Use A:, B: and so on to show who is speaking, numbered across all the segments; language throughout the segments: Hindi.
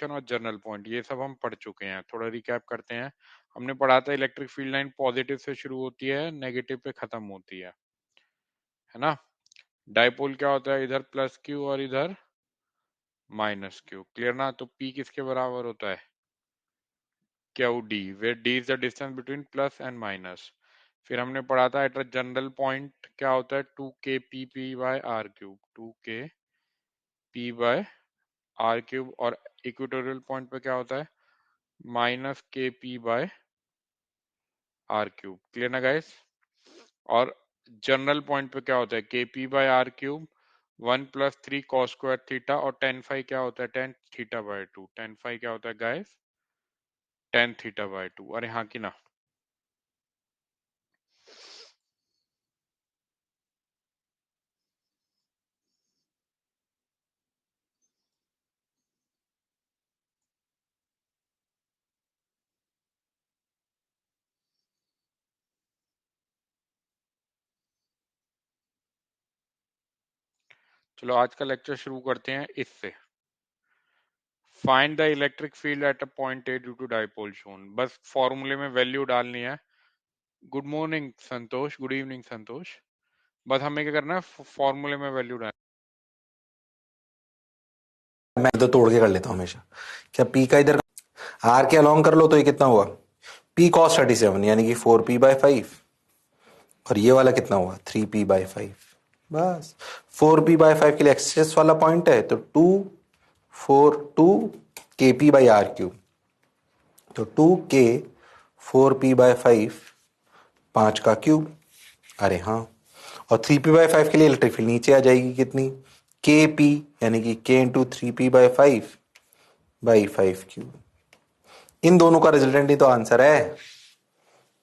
A: पोजीशन और जनरल पॉइंट ये सब हम पढ़ चुके हैं। थोड़ा रिकैप करते हैं। हमने पढ़ा था इलेक्ट्रिक फील्ड लाइन पॉजिटिव से शुरू होती है, नेगेटिव पे खत्म होती है ना। डाइपोल क्या होता है, इधर प्लस क्यू और इधर माइनस क्यू, क्लियर ना। तो पी किसके बराबर होता है, Q D, where D is the distance between plus and minus. फिर हमने पढ़ा था एट अ जनरल पॉइंट क्या होता है, 2k p by r cube, 2k p by r cube. और इक्वेटोरियल पॉइंट पे क्या होता है, -kp by r cube, clear ना गाइस। और जनरल पॉइंट पे क्या होता है, kp by r cube 1+3 cos square theta, और tan फाई क्या होता है, tan theta by 2, tan phi क्या होता है गाइस, tan थीटा बाय 2। अरे हाँ कि ना। चलो आज का लेक्चर शुरू करते हैं इससे। Find the electric field at a point A due to dipole shown. बस फॉर्मूले में वैल्यू डालनी है। Good morning Santosh, good evening Santosh. बस हमें क्या करना है, फॉर्मूले में वैल्यू डालना।
B: मैं तो तोड़ के कर लेता हूँ हमेशा। क्या पी का इधर आर के अलोंग कर लो तो ये कितना हुआ, पी कॉस 37 यानी कि 4p/5, और ये वाला कितना हुआ 3p/5। बस 4p/5 के लिए एक्सेस वाला पॉइंट है तो 2 4 2 kp/r क्यूब, तो 2k 4p/5 5 का क्यूब। अरे हाँ, और 3p/5 के लिए इलेक्ट्रिक फील्ड नीचे आ जाएगी कितनी, kp यानी कि k इंटू 3p/5/5 क्यूब। इन दोनों का रिजल्टेंट ही तो आंसर है।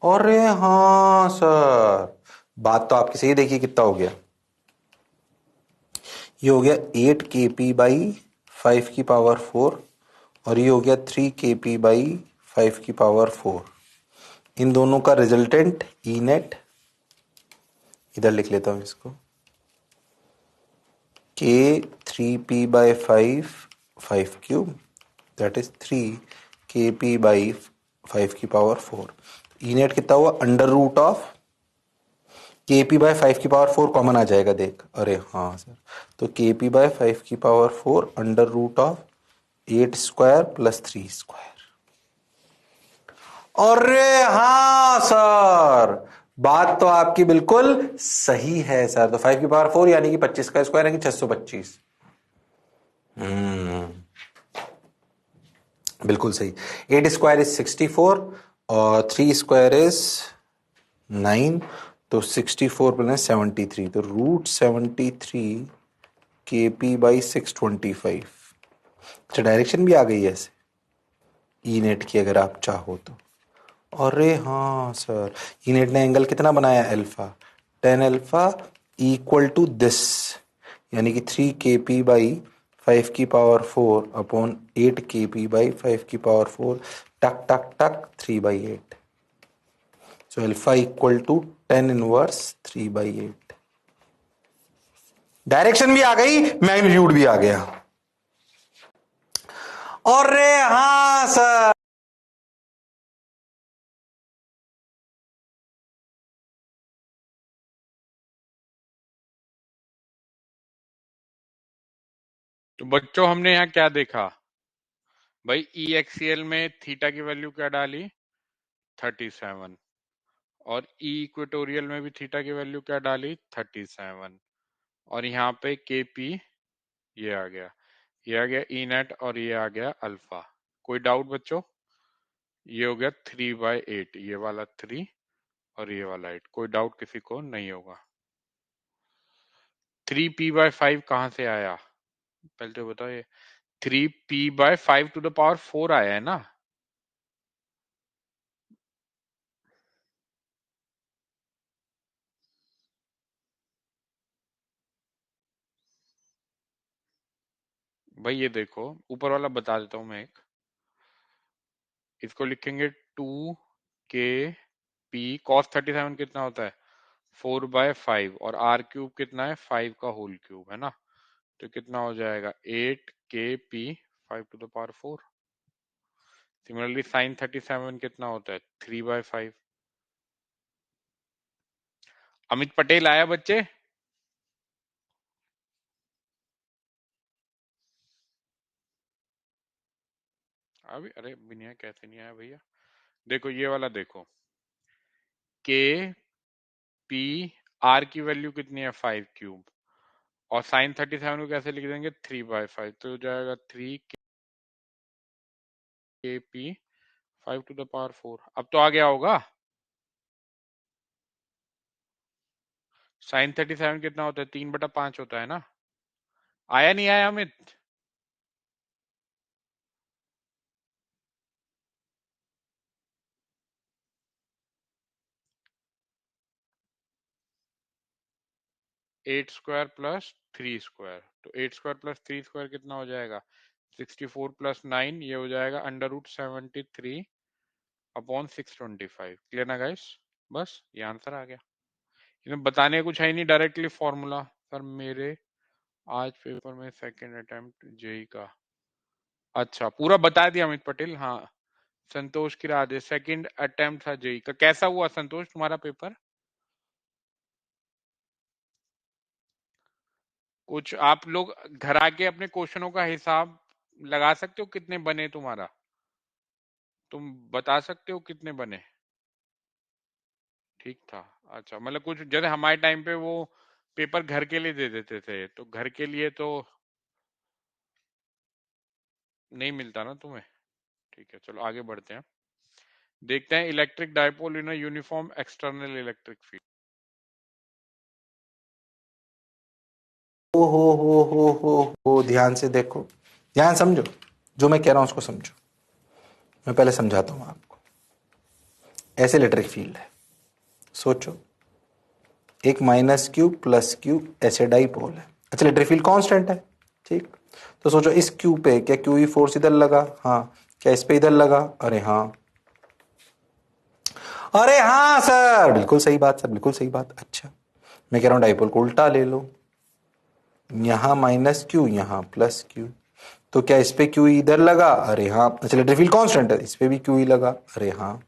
B: अरे हाँ सर, बात तो आपकी सही। देखिए कितना हो गया, ये हो गया 8kp/5 और ये हो गया 3kp/5। इन दोनों का रिजल्टेंट ई नेट, इधर लिख लेता हूं इसको, k 3p/5 that is 3kp/5। E net कितना हुआ, under root of kp/5 common आ जाएगा देख। अरे हाँ सर, तो kp/5 under root of 8 square plus 3 square. अरे हाँ सर, बात तो आपकी बिल्कुल सही है सर। तो 5 की पावर 4 यानी कि 25 का स्क्वायर है कि 625। बिल्कुल सही। 8 स्क्वायर इज 64 और 3 स्क्वायर इज 9, तो 64 प्लस 73, तो √73 kp/625। अच्छा, डायरेक्शन भी आ गई है ऐसे ई नेट की अगर आप चाहो तो। अरे हाँ सर, ई नेट ने एंगल कितना बनाया, alpha, tan alpha equal to this, यानी कि 3kp/5 अपॉन 8kp/5, टक टक टक 3/8। So alpha equal to 10 inverse 3/8। Direction भी आ गई, मैग्नीट्यूड भी आ गया। अरे हाँ सर,
A: तो बच्चों हमने यहाँ क्या देखा भाई, ई एक्सीएल में थीटा की वैल्यू क्या डाली, 37, और ई इक्वेटोरियल में भी थीटा की वैल्यू क्या डाली, 37, और यहाँ पे के पी ये आ गया, ये आ गया ई नेट, और ये आ गया अल्फा। कोई डाउट बच्चों, ये हो गया 3/8, ये वाला 3 और ये वाला 8। कोई डाउट किसी को नहीं होगा। 3p/5 कहाँ से आया, पहले तो बताओ। ये 3p/5 आया है ना। भाई ये देखो, ऊपर वाला बता देता हूँ मैं एक, इसको लिखेंगे 2kp cos 37 कितना होता है, 4/5, और आर क्यूब कितना है, 5 का होल क्यूब है ना। तो कितना हो जाएगा 8kp 5 to the power 4। Similarly sign 37 कितना होता है 3/5। अमित पटेल आया बच्चे? अभी अरे बिना कैसे नहीं आया भैया। देखो ये वाला देखो, के पी आर की वैल्यू कितनी है 5 क्यूब, और साइन 37 को कैसे लिख देंगे 3/5, तो हो जाएगा 3 के पी 5 to the power 4। अब तो आ गया होगा। साइन 37 कितना होता है 3/5 होता है ना। आया नहीं आया Amit? Eight square plus 3 square, तो 8 स्क्वायर प्लस 3 स्क्वायर कितना हो जाएगा 64 + 9, ये हो जाएगा √73/625। क्लियर ना गाइस? बस ये आंसर आ गया। इसमें बताने का कुछ है ही नहीं, डायरेक्टली फॉर्मूला। सर मेरे आज पेपर में सेकंड अटेम्प्ट जेई का, अच्छा पूरा बता दिया अमित पटेल। हाँ संतोष की राधे, सेकंड अटेम्प्ट था जेई का। कैसा हुआ संतोष तुम्हारा पेपर? कुछ आप लोग घर आके अपने क्वेश्चनों का हिसाब लगा सकते हो कितने बने तुम्हारा? तुम बता सकते हो कितने बने? ठीक था। अच्छा मतलब कुछ जैसे हमारे टाइम पे वो पेपर घर के लिए दे देते थे, तो घर के लिए तो नहीं मिलता ना तुम्हें। ठीक है चलो आगे बढ़ते हैं, देखते हैं electric dipole in a uniform external electric field.
B: हो ध्यान से देखो, ध्यान समझो, जो मैं कह रहा हूं उसको समझो। मैं पहले समझाता हूं आपको। ऐसे इलेक्ट्रिक फील्ड है, सोचो एक माइनस क्यू प्लस क्यू ऐसे डाइपोल है। अच्छा इलेक्ट्रिक फील्ड कांस्टेंट है, ठीक। तो सोचो इस क्यू पे क्या क्यू ई फोर्स इधर लगा? हाँ। क्या इस पे इधर लगा? अरे हाँ, अरे हाँ सर, बिल्कुल सही बात सर, बिल्कुल सही बात। अच्छा मैं कह रहा हूं डाइपोल को उल्टा ले लो, यहां माइनस क्यू यहां प्लस क्यू, तो क्या इस पे क्यू इधर लगा? अरे हाँ। अच्छा इलेक्ट्रिक फील्ड कांस्टेंट है, इस पे भी क्यू ई लगा। अरे हाँ।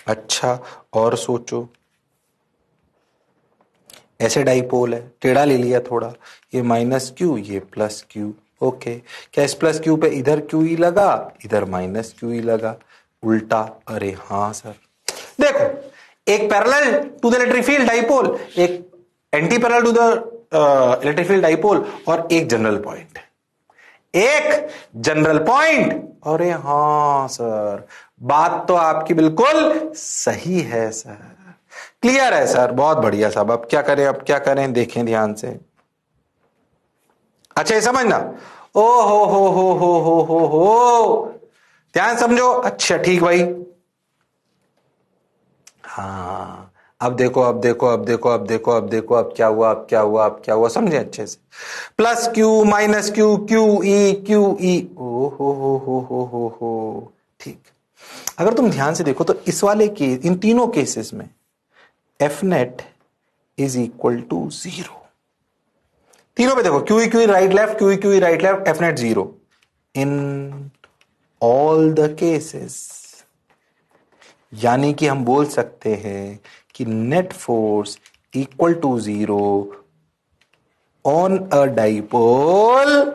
B: अच्छा और सोचो ऐसे डाइपोल है, टेढ़ा ले लिया थोड़ा, ये माइनस क्यू ये प्लस क्यू। ओके, क्या इस प्लस क्यू पे इधर क्यू ई लगा, इधर माइनस क्यू ई लगा, उल्टा? अरे हाँ सर। देखो एक parallel to the electric field dipole, एक anti parallel to the electric field dipole, और एक जनरल पॉइंट, एक जनरल पॉइंट। अरे हाँ सर, बात तो आपकी बिल्कुल सही है सर, क्लियर है सर, बहुत बढ़िया साहब। अब क्या करें, अब क्या करें, देखें ध्यान से। अच्छा ये समझना, ओ हो, ध्यान समझो। अच्छा ठीक भाई, हाँ अब देखो, अब देखो, अब देखो, अब देखो, अब देखो, अब क्या हुआ, अब क्या हुआ, अब क्या हुआ, समझे अच्छे से। Plus Q minus Q, Q E, ओ हो, ठीक। अगर तुम ध्यान से देखो तो इस वाले केस, इन तीनों केसेस में F net is equal to 0। तीनों पे देखो Q E right left, Q E right left, F net 0 in all the cases. यानी कि हम बोल सकते हैं कि net force equal to 0 on a dipole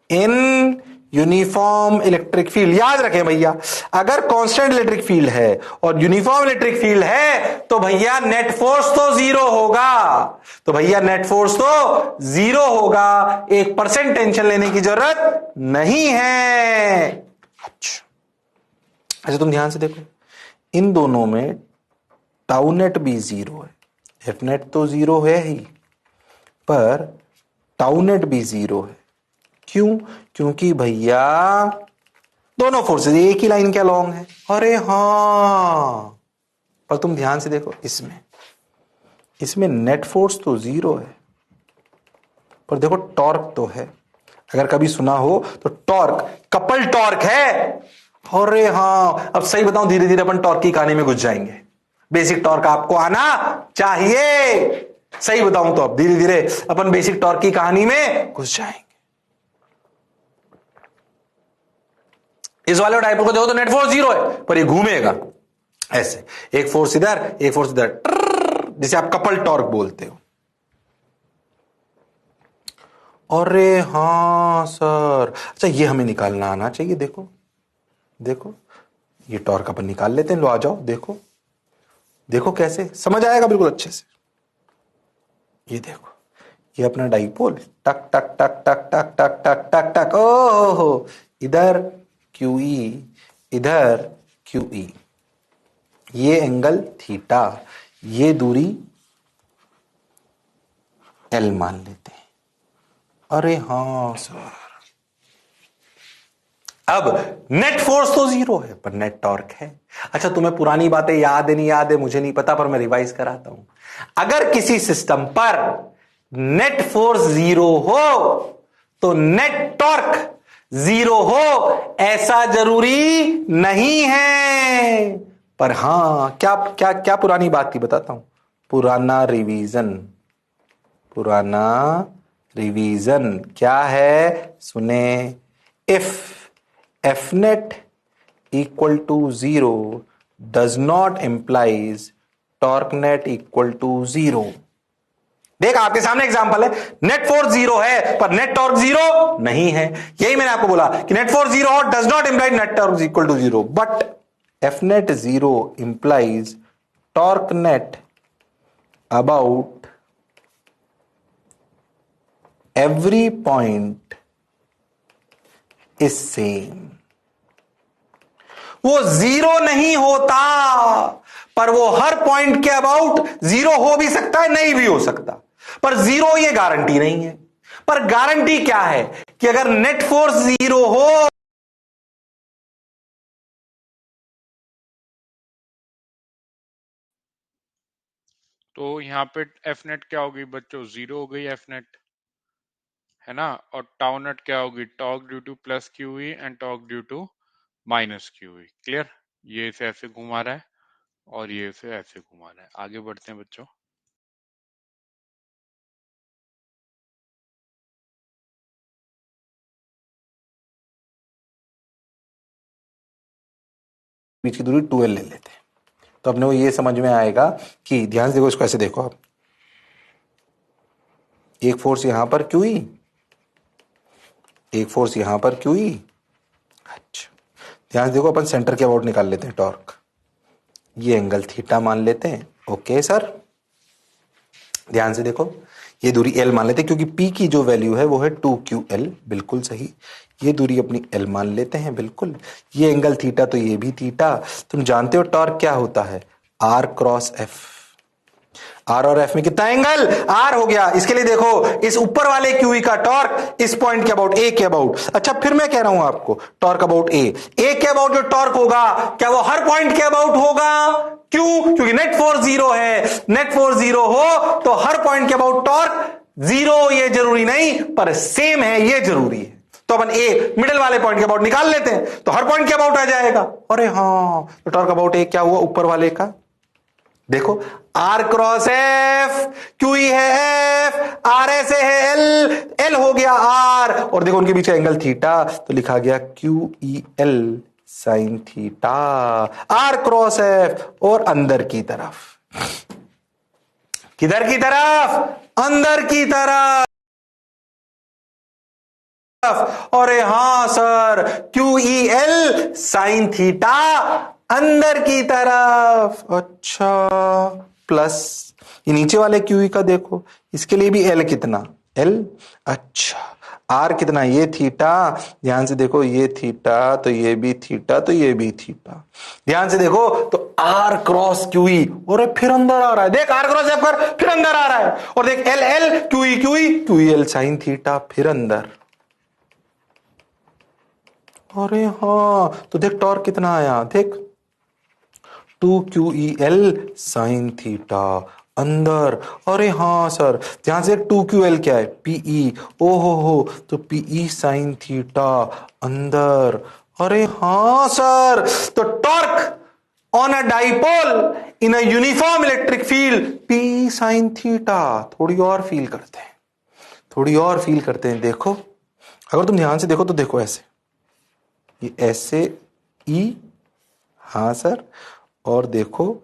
B: in uniform electric field. याद रखें भैया, अगर कांस्टेंट इलेक्ट्रिक फील्ड है और यूनिफॉर्म इलेक्ट्रिक फील्ड है तो भैया नेट फोर्स तो 0 होगा, तो भैया नेट फोर्स तो 0 होगा, 1% टेंशन लेने की जरूरत नहीं है। अच्छा तुम ध्यान से देखो, इन दोनों में टाउ नेट भी 0 है, एफ नेट तो 0 है ही, पर टाउ नेट भी 0 है। क्यों? क्योंकि भैया दोनों फोर्सेस एक ही लाइन के अलोंग है। अरे हाँ, पर तुम ध्यान से देखो, इसमें इसमें नेट फोर्स तो 0 है, पर देखो टॉर्क तो है। अगर कभी सुना हो तो टॉर्क कपल टॉर्क है। अरे हाँ, अब सही बताऊं, धीरे धीरे अपन टॉर्क की कहानी में घुस जाएंगे। बेसिक टॉर्क आपको आना चाहिए, सही बताऊं तो अब धीरे धीरे अपन बेसिक टॉर्क की कहानी में घुस जाएंगे। इस वाले डाइपोल को देखो तो नेट फोर्स 0 है, पर ये घूमेगा ऐसे, एक फोर्स इधर एक फोर्स इधर, जिसे आप कपल टॉर्क बोलते हो। अरे हाँ सर, अच्छा ये हमें निकालना आना चाहिए। देखो देखो, ये टॉर्क अपन निकाल लेते हैं। लो आ जाओ, देखो देखो कैसे समझ आएगा बिल्कुल अच्छे से। ये देखो, ये अपना डाइपोल, टक टक टक टक टक टक टक टक टक, ओ इधर QE, इधर QE, ये एंगल थीटा, ये दूरी L मान लेते हैं। अरे हाँ सर, अब नेट फोर्स तो 0 है पर नेट टॉर्क है। अच्छा, तुम्हें पुरानी बातें याद है नहीं याद है मुझे नहीं पता, पर मैं रिवाइज कराता हूं। अगर किसी सिस्टम पर नेट फोर्स 0 हो तो नेट टॉर्क 0 हो, ऐसा जरूरी नहीं है। पर हां, क्या क्या क्या पुरानी बात थी बताता हूं। पुराना रिवीजन, पुराना रिवीजन क्या है सुने। If F net equal to 0 does not implies torque net equal to 0। देख आपके सामने एग्जांपल है, नेट फोर्स 0 है पर नेट टॉर्क 0 नहीं है। यही मैंने आपको बोला कि net force 0 does not imply net torque equal to 0, but F net 0 implies torque net about every point is same। वो 0 नहीं होता, पर वो हर पॉइंट के अबाउट 0 हो भी सकता है, नहीं भी हो सकता, पर 0 ये गारंटी नहीं है। पर गारंटी क्या है कि अगर नेट फोर्स 0 हो
A: तो यहाँ पे एफ नेट क्या होगी बच्चों, 0 हो गई एफ नेट, है ना। और टाउ नेट क्या होगी, torque due to plus QE and torque due to minus QE। Clear, ये इसे ऐसे घुमा रहा है और ये इसे ऐसे घुमा रहा है। आगे बढ़ते हैं बच्चों।
B: बीच की दूरी 2L ले लेते हैं, तो अपने को ये समझ में आएगा कि ध्यान से देखो, इसको ऐसे देखो आप, एक फोर्स यहां पर QE, एक फोर्स यहां पर QE। अच्छा, ध्यान से देखो, अपन सेंटर के अबाउट निकाल लेते हैं टॉर्क, ये एंगल थीटा मान लेते हैं। ओके सर, ध्यान से देखो, ये दूरी L मान लेते हैं क्योंकि P की जो वैल्यू है वो है 2QL, बिल्कुल सही। ये दूरी अपनी L मान लेते हैं, बिल्कुल। ये एंगल थीटा तो ये भी थीटा। तुम जानते हो टॉर्क क्या होता है, R क्रॉस F। आर और एफ में कितना एंगल, आर हो गया। इसके लिए देखो, इस ऊपर वाले QE का टॉर्क इस पॉइंट के अबाउट, ए के अबाउट। अच्छा, फिर मैं कह रहा हूं आपको टॉर्क अबाउट ए के अबाउट जो टॉर्क होगा, क्या वो हर पॉइंट के अबाउट होगा? क्यों? क्योंकि नेट फोर्स 0 है। नेट फोर्स 0 हो तो हर पॉइंट के अबाउट टॉर्क 0, ये जरूरी नहीं, पर सेम है ये जरूरी है। तो अपन ए मिडिल वाले पॉइंट के अबाउट निकाल लेते हैं, तो हर पॉइंट के अबाउट आ जाएगा। अरे हाँ, तो टॉर्क अबाउट ए क्या हुआ ऊपर वाले का, देखो आर क्रॉस एफ, QE है एफ, आर एस है एल, एल हो गया आर, और देखो उनके बीच एंगल थीटा, तो लिखा गया QEL sine theta. R cross F, और अंदर की तरफ, किधर की तरफ, अंदर की तरफ। अरे हाँ सर, QEL साइन थीटा अंदर की तरफ। अच्छा, प्लस ये नीचे वाले QE का देखो, इसके लिए भी L कितना, L। अच्छा, R कितना, ये थीटा। ध्यान से देखो, ये थीटा तो ये भी थीटा तो ये भी थीटा। ध्यान से देखो, तो R क्रॉस QE, और फिर अंदर आ रहा है, देख R क्रॉस F कर, फिर अंदर आ रहा है, और देख L L QE QE QEL sine theta, फिर अंदर। अरे हाँ, तो देख टॉर्क कितना आया, देख 2QEL साइन थीटा अंदर। अरे हाँ सर, ध्यान से 2QL क्या है, PE। ओ हो, तो PE साइन थीटा अंदर। अरे हाँ सर, तो torque on a dipole in a uniform electric field, PE sine theta. थोड़ी और फील करते हैं, थोड़ी और फील करते हैं। देखो, अगर तुम ध्यान से देखो तो देखो ऐसे, ये ऐसे ई, हाँ सर, और देखो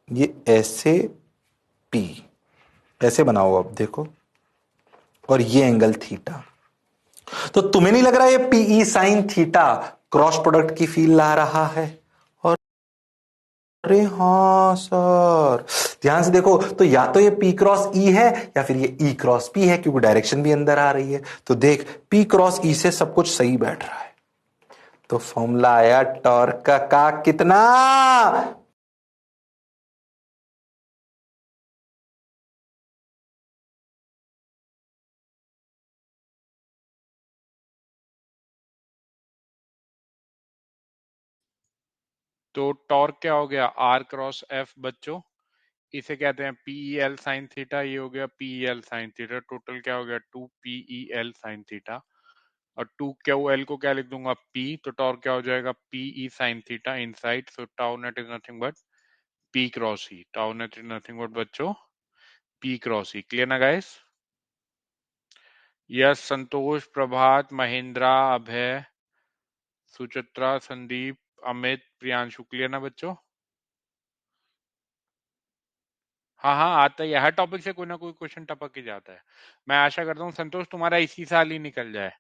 B: ये ऐसे पी, ऐसे बनाओ आप देखो, और ये एंगल थीटा। तो तुम्हें नहीं लग रहा ये PE sine theta cross product की फील ला रहा है? और अरे हाँ सर, ध्यान से देखो, तो या तो ये पी क्रॉस ई है या फिर ये ई क्रॉस पी है, क्योंकि डायरेक्शन भी अंदर आ रही है। तो देख, पी क्रॉस ई से सब कुछ सही बैठ रहा है। तो फॉर्मूला आया टॉर्क का कितना?
A: तो टॉर्क क्या हो गया, आर क्रॉस एफ बच्चों, इसे कहते हैं पीई एल साइन थीटा, ये हो गया PE L sine theta, total क्या हो गया 2 PE L साइन थीटा। और 2 QL को क्या लिख दूंगा P, तो टॉर्क क्या हो जाएगा PE sine theta inside, so tau net is nothing but P cross E, tau net is nothing but बच्चों P क्रॉस E। क्लियर ना गाइस? यस, संतोष, प्रभात, महेंद्रा, अभय, सुचित्रा, संदीप, अमित, प्रियांशु, क्लियर ना बच्चों? हाँ हाँ, आता ही है, हर टॉपिक से कोई ना कोई क्वेश्चन टपक ही जाता है। मैं आशा करता हूँ संतोष तुम्हारा इसी साल ही निकल जाए,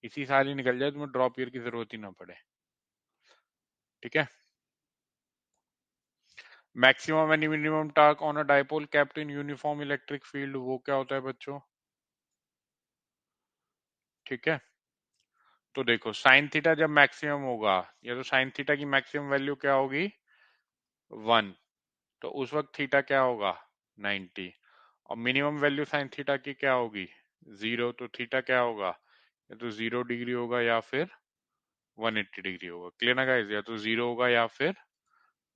A: इसी साल ही निकल जाए, तुम्हें ड्रॉप ईयर की जरूरत ही ना पड़े। ठीक है। Maximum and minimum torque on a dipole kept in uniform electric field, वो क्या होता है बच्चों? ठीक है। तो देखो साइन थीटा जब मैक्सिमम होगा, या तो साइन थीटा की मैक्सिमम वैल्यू क्या होगी 1, तो उस वक्त थीटा क्या होगा 90। और मिनिमम वैल्यू साइन थीटा की क्या होगी 0, तो थीटा क्या होगा, या तो 0 डिग्री होगा या फिर 180 डिग्री होगा। क्लियर ना गाइस? या तो 0 होगा या फिर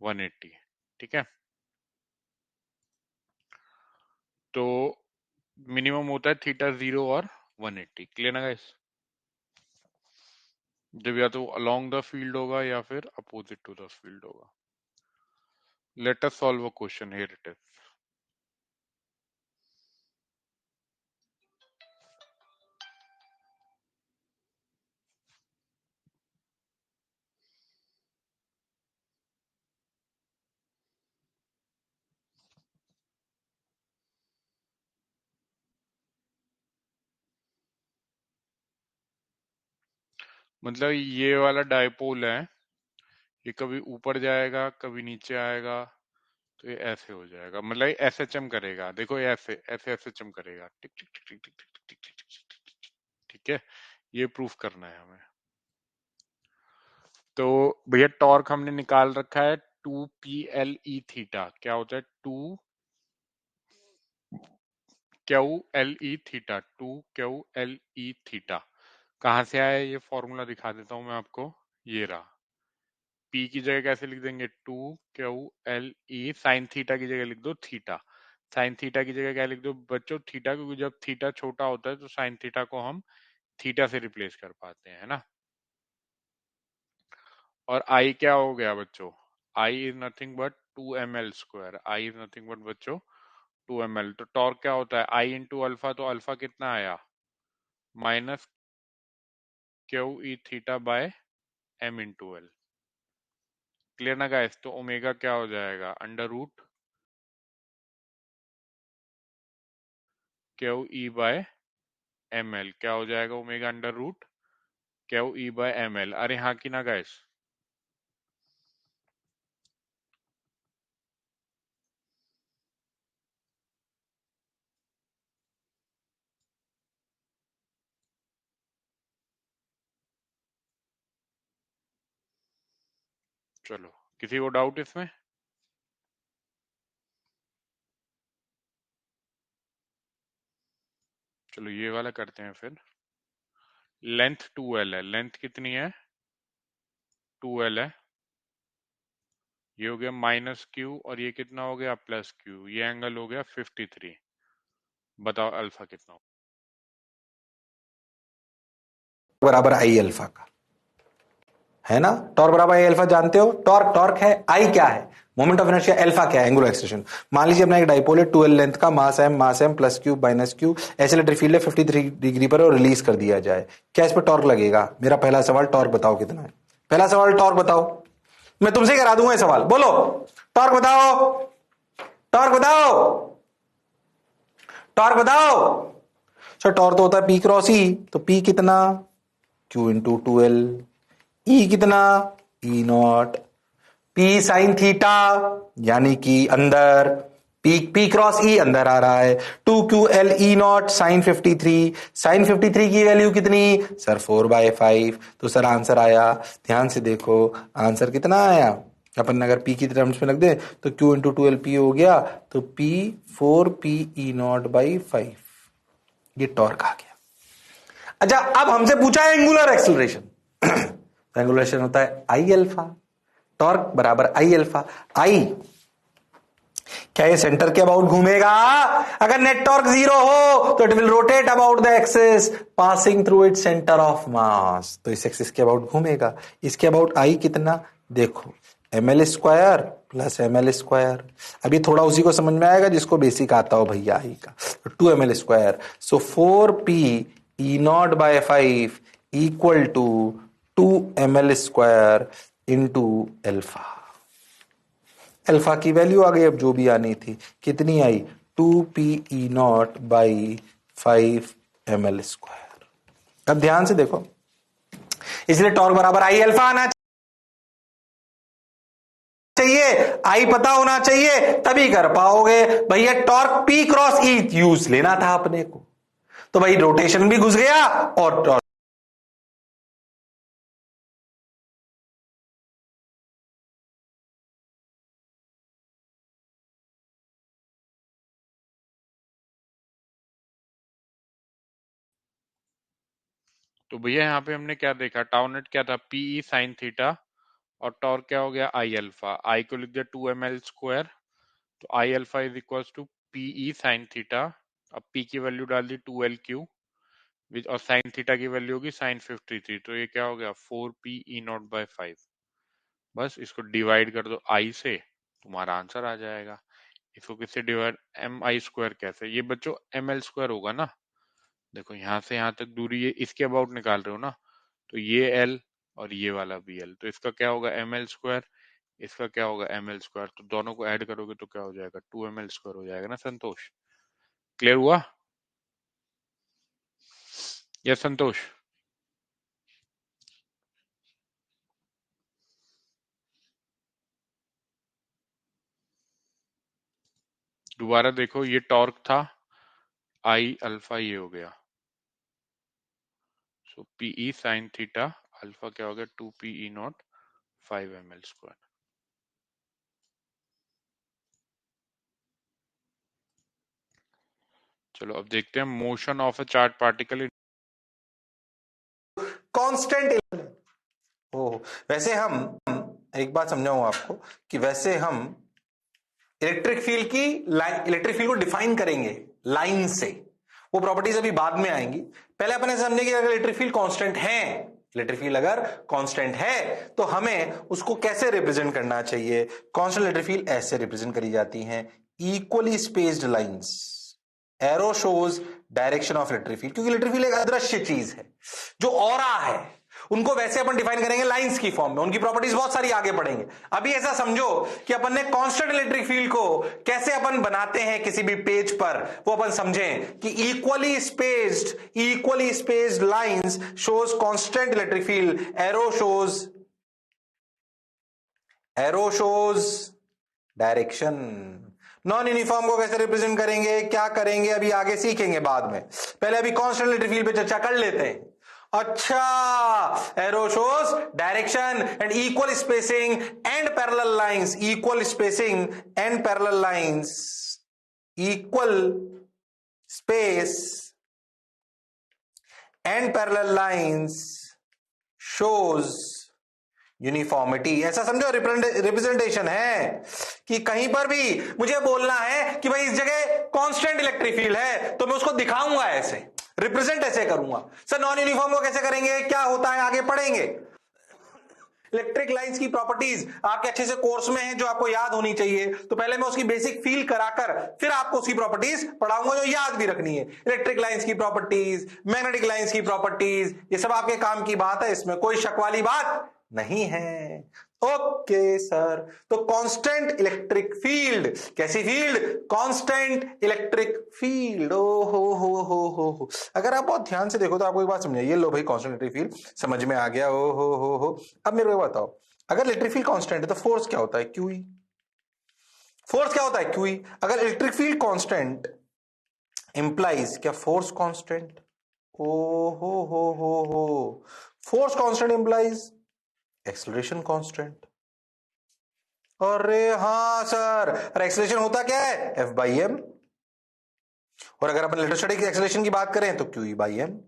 A: 180। ठीक है। तो मिनिमम होता है थीटा 0 और 180। क्लियर ना गाइस? जब या तो अलोंग द फील्ड होगा या फिर अपोजिट टू द फील्ड होगा। Let us solve a question, here it is. मतलब ये वाला डायपोल है, ये कभी ऊपर जाएगा कभी नीचे आएगा, तो ये ऐसे हो जाएगा, मतलब ये एसएचएम करेगा। देखो ये ऐसे ऐसे एसएचएम करेगा, टिक टिक टिक टिक टिक टिक टिक टिक टिक टिक टिक टिक। ठीक है, ये प्रूफ करना है हमें। तो भैया टॉर्क हमने निकाल रखा है 2 PLE थीटा, क्या होता है 2 QLE थीटा, 2 QLE थीटा। कहाँ से आया ये फॉर्मूला दिखा देता हूं मैं आपको, ये रहा। पी की जगह कैसे लिख देंगे 2 QLE, साइन थीटा की जगह लिख दो थीटा, साइन थीटा की जगह क्या लिख दो बच्चों थीटा, क्योंकि जब थीटा छोटा होता है तो साइन थीटा को हम थीटा से रिप्लेस कर पाते हैं, है ना। और आई क्या हो गया बच्चों, I is nothing but 2 ml square, I is nothing but बच्चों 2 ml। तो टॉर्क क्या होता है आई इंटू अल्फा, तो अल्फा कितना आया -QE थीटा/m/L। क्लियर ना गाइस? तो ओमेगा क्या हो जाएगा √QE/ml, क्या हो जाएगा ओमेगा √QE/ml। अरे हाँ कि ना गाइस? चलो, किसी को डाउट इसमें? चलो ये वाला करते हैं फिर। लेंथ 2L है, लेंथ कितनी है 2L है, ये हो गया -Q और ये कितना हो गया +Q, ये एंगल हो गया 53। बताओ अल्फा कितना हो?
B: बराबर आई अल्फा का, है ना। टॉर्क बराबर आई अल्फा जानते हो, टॉर्क टॉर्क है, आई क्या है? मोमेंट ऑफ इनर्शिया अल्फा क्या है? Angular acceleration. मान लीजिए अपना एक डाइपोल है 12 लेंथ का, मास m plus Q minus Q, ऐसे इलेक्ट्रिक फील्ड है 53 डिग्री पर और रिलीज कर दिया जाए, क्या इस पर टॉर्क लगेगा? मेरा पहला सवाल, टॉर्क बताओ कितना है? पहला सवाल टॉर्क बताओ, मैं तुमसे करा दूंगा ये सवाल, बोलो टॉर्क बताओ, टॉर्क बताओ, टॉर्क बताओ। सर टॉर्क तो होता है P क्रॉस E, तो P कितना? Q into 2L। E कितना? E not P sine theta, यानी कि अंदर P क्रॉस E अंदर आ रहा है, 2QL E not sign 53। Sign 53 की वैल्यू कितनी सर? 4/5। तो सर आंसर आया, ध्यान से देखो आंसर कितना आया। अपन अगर P की टर्म्स में रख दे तो Q इंटू 2L P हो गया, तो P 4P E not by 5, ये टॉर्क आ गया। अच्छा अब हमसे पूछा है एंगुलर एक्सेलरेशन। एंगुलर एक्सेलरेशन होता है आई अल्फा, टॉर्क बराबर आई अल्फा। आई क्या ये सेंटर के अबाउट घूमेगा? अगर नेट टॉर्क 0 हो तो it will rotate about the axis passing through it centre of mass, तो इस एक्सिस के अबाउट घूमेगा। इसके अबाउट आई कितना? देखो ml square plus ml square. अभी थोड़ा उसी को समझ में आएगा जिसको बेसिक आता हो भैया आई का, तो 2ml square, so 4p e not by 5 equal to 2ml square into alpha. Alpha की वैल्यू आ गई, अब जो भी आनी थी, कितनी आई? 2p e not by 5ml square. अब ध्यान से देखो, इसलिए टॉर्क बराबर आई अल्फा आना चाहिए, आई पता होना चाहिए, तभी कर पाओगे भैया। Torque P cross E use लेना था अपने को, तो भाई रोटेशन भी घुस गया और टॉर्क।
A: तो भैया यहाँ पे हमने क्या देखा, टाउ नेट क्या था, पीई साइन थीटा, और टॉर्क क्या हो गया, आई अल्फा। आई को लिख दिया 2ml स्क्वायर, तो I alpha is equal to PE sine theta. अब पी की वैल्यू डाल दी 2L क्यू, और साइन थीटा की वैल्यू होगी साइन 53, तो ये क्या हो गया 4p e नॉट बाय 5। बस इसको डिवाइड कर दो आई से, तुम्हारा आंसर आ जाएगा। इसको किससे डिवाइड, एम आई स्क्वायर कैसे, ये बच्चों एम एल स्क्वायर होगा ना। देखो यहाँ से यहाँ तक दूरी, ये इसके अबाउट निकाल रहे हो ना, तो ये एल और ये वाला भी एल, तो इसका क्या होगा एम एल स्क्वायर, इसका क्या होगा एम एल स्क्वायर, तो दोनों को ऐड करोगे तो क्या हो जाएगा 2ml स्क्वायर हो जाएगा ना संतोष। क्लियर हुआ? यस संतोष। दोबारा देखो, ये टॉर्क था आई अल्फा, ये हो गया, सो पीई साइन थीटा, अल्फा क्या हो गया 2p e not 5ml square. चलो अब देखते हैं motion of a charge particle.
B: Constant. ओ वैसे हम एक बात समझाऊं आपको कि वैसे हम इलेक्ट्रिक फील्ड की इलेक्ट्रिक फील्ड को डिफाइन करेंगे लाइन से, वो प्रॉपर्टीज अभी बाद में आएंगी। पहले अपने समझे कि अगर इलेक्ट्रिक फील्ड कांस्टेंट है, इलेक्ट्रिक फील्ड अगर कांस्टेंट है तो हमें उसको कैसे रिप्रेजेंट करना चाहिए। कांस्टेंट इलेक्ट्रिक फील्ड ऐसे रिप्रेजेंट करी जाती हैं, equally spaced lines, arrow shows direction of electric field, क्योंकि इलेक्ट्रिक फील्ड एक अदृश्य चीज है। जो ऑरा है उनको वैसे अपन डिफाइन करेंगे लाइंस की फॉर्म में, उनकी प्रॉपर्टीज बहुत सारी आगे पढ़ेंगे। अभी ऐसा समझो कि अपन ने कांस्टेंट इलेक्ट्रिक फील्ड को कैसे अपन बनाते हैं किसी भी पेज पर, वो अपन समझें कि equally spaced lines shows constant electric field, arrow shows direction. Non uniform को कैसे रिप्रेजेंट करेंगे, क्या करेंगे, अभी आगे सीखेंगे बाद में, पहले अभी कांस्टेंट इलेक्ट्रिक फील्ड पे चर्चा कर लेते हैं। अच्छा, arrow shows direction and equal spacing and parallel lines, equal spacing and parallel lines, equal space and parallel lines shows uniformity. ऐसा समझो रिप्रेजेंटेशन है कि कहीं पर भी मुझे बोलना है कि भाई इस जगह कांस्टेंट इलेक्ट्रिक फील्ड है, तो मैं उसको दिखाऊंगा ऐसे, रिप्रेजेंट ऐसे करूंगा। सर नॉन यूनिफॉर्म को कैसे करेंगे, क्या होता है, आगे पढ़ेंगे। इलेक्ट्रिक लाइंस की प्रॉपर्टीज आपके अच्छे से कोर्स में है जो आपको याद होनी चाहिए, तो पहले मैं उसकी बेसिक फील कराकर फिर आपको उसकी प्रॉपर्टीज पढ़ाऊंगा जो याद भी रखनी है। इलेक्ट्रिक लाइंस की प्रॉपर्टीज, मैग्नेटिक लाइंस की प्रॉपर्टीज, ये सब आपके काम की बात है, इसमें कोई शक वाली बात नहीं है। ओके सर, तो कांस्टेंट इलेक्ट्रिक फील्ड, कैसी फील्ड? Constant electric field. ओ हो। अगर आप बहुत ध्यान से देखो तो आपको एक बात समझाइए, लो भाई कांस्टेंट इलेक्ट्रिक फील्ड समझ में आ गया। ओ हो। अब मेरे को बताओ, अगर इलेक्ट्रिक फील्ड कांस्टेंट है तो फोर्स क्या होता है? क्यूई। फोर्स क्या होता है? क्यूई। अगर इलेक्ट्रिक फील्ड कांस्टेंट इंप्लाइज क्या फोर्स कांस्टेंट? ओ हो। Force constant implies acceleration constant. अरे हाँ सर, अरे एक्सेलरेशन होता क्या है? F by M. और अगर अपन इलेक्ट्रोस्टैटिक एक्सेलरेशन की बात करें तो क्यू ई बाई एम।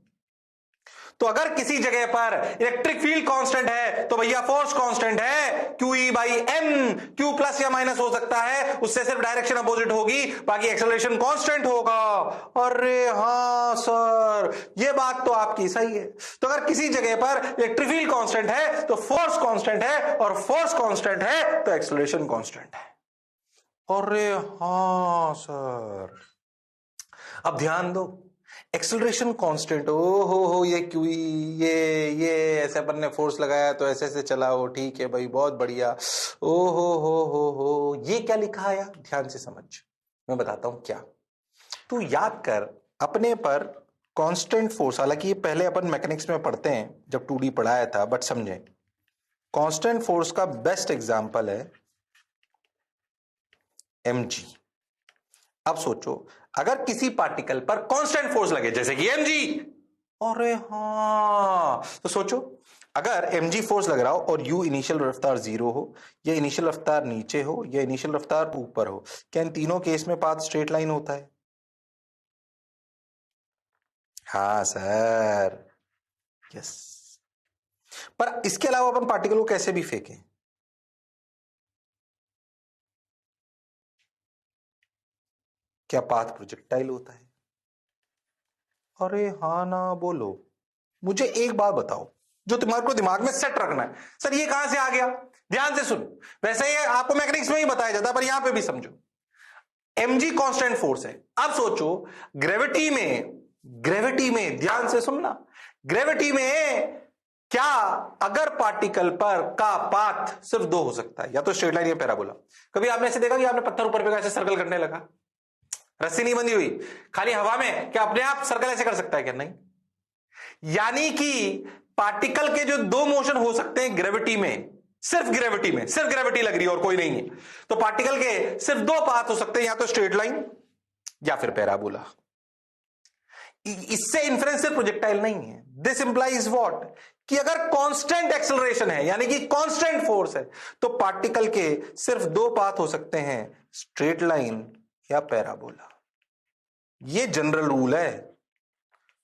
B: तो अगर किसी जगह पर इलेक्ट्रिक फील्ड कांस्टेंट है तो भैया फोर्स कांस्टेंट है, Q E by M. Q plus या माइनस हो सकता है, उससे सिर्फ डायरेक्शन अपोजिट होगी, बाकी एक्सेलरेशन कांस्टेंट होगा। अरे हाँ सर, ये बात तो आपकी सही है। तो अगर किसी जगह पर इलेक्ट्रिक फील्ड कांस्टेंट है तो फोर्स कांस्टेंट है, और फोर्स कांस्टेंट है तो एक्सेलरेशन कांस्टेंट है। अरे हाँ सर, अब ध्यान दो, एक्सेलरेशन कांस्टेंट, ओ हो, ये क्यू, ये ऐसे अपन ने फोर्स लगाया तो ऐसे ऐसे चला, हो ठीक है भाई, बहुत बढ़िया। ओ हो, ये क्या लिखा है? ध्यान से समझ, मैं बताता हूं क्या। तू याद कर अपने पर कांस्टेंट फोर्स, हालांकि ये पहले अपन मैकेनिक्स में पढ़ते हैं जब 2D पढ़ाया था, बट समझे, कांस्टेंट फोर्स का बेस्ट एग्जांपल है mg। अब सोचो, अगर किसी पार्टिकल पर कांस्टेंट फोर्स लगे जैसे कि mg, अरे हाँ, तो सोचो अगर mg फोर्स लग रहा हो और u इनिशियल रफ्तार 0 हो, या इनिशियल रफ्तार नीचे हो, या इनिशियल रफ्तार ऊपर हो, क्या इन तीनों केस में पाथ स्ट्रेट लाइन होता है? हाँ सर, यस। पर इसके अलावा अपन पार्टिकल को कैसे भी फेंकें, क्या पाथ प्रोजेक्टाइल होता है? अरे हाँ ना बोलो। मुझे एक बात बताओ जो तुम्हारे को दिमाग में सेट रखना है, सर ये कहां से आ गया? ध्यान से सुनो, वैसे ये आपको मैकेनिक्स में ही बताया जाता है पर यहां पे भी समझो। mg कांस्टेंट फोर्स है। अब सोचो ग्रेविटी में ध्यान से सुनना, ग्रेविटी में क्या अगर पार्टिकल पर का पाथ सिर्फ दो हो सकता है, या तो स्ट्रेट लाइन या पैराबोला। कभी आपने ऐसे देखा कि आपने पत्थर ऊपर पे ऐसे सर्कल करने लगा, रस्सी नहीं बंधी हुई, खाली हवा में, क्या अपने आप सर्कल ऐसे कर सकता है क्या? नहीं। यानी कि पार्टिकल के जो दो मोशन हो सकते हैं ग्रेविटी में, सिर्फ ग्रेविटी लग रही है और कोई नहीं है, तो पार्टिकल के सिर्फ दो पाथ हो सकते हैं, या तो स्ट्रेट लाइन या फिर पैराबोला। इससे इन्फ्रेंस से प्रोजेक्टाइल नहीं है। दिस इंप्लाइज व्हाट, कि अगर कांस्टेंट एक्सेलरेशन है यानी कि कांस्टेंट फोर्स है, तो पार्टिकल के सिर्फ दो पाथ हो सकते हैं, स्ट्रेट लाइन या पैराबोला। ये जनरल रूल है।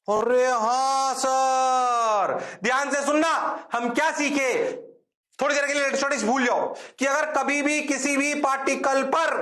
B: अरे हाँ सर, ध्यान से सुनना, हम क्या सीखे, थोड़ी देर के लिए इलेक्ट्रोस्टैटिक्स भूल जाओ, कि अगर कभी भी किसी भी पार्टिकल पर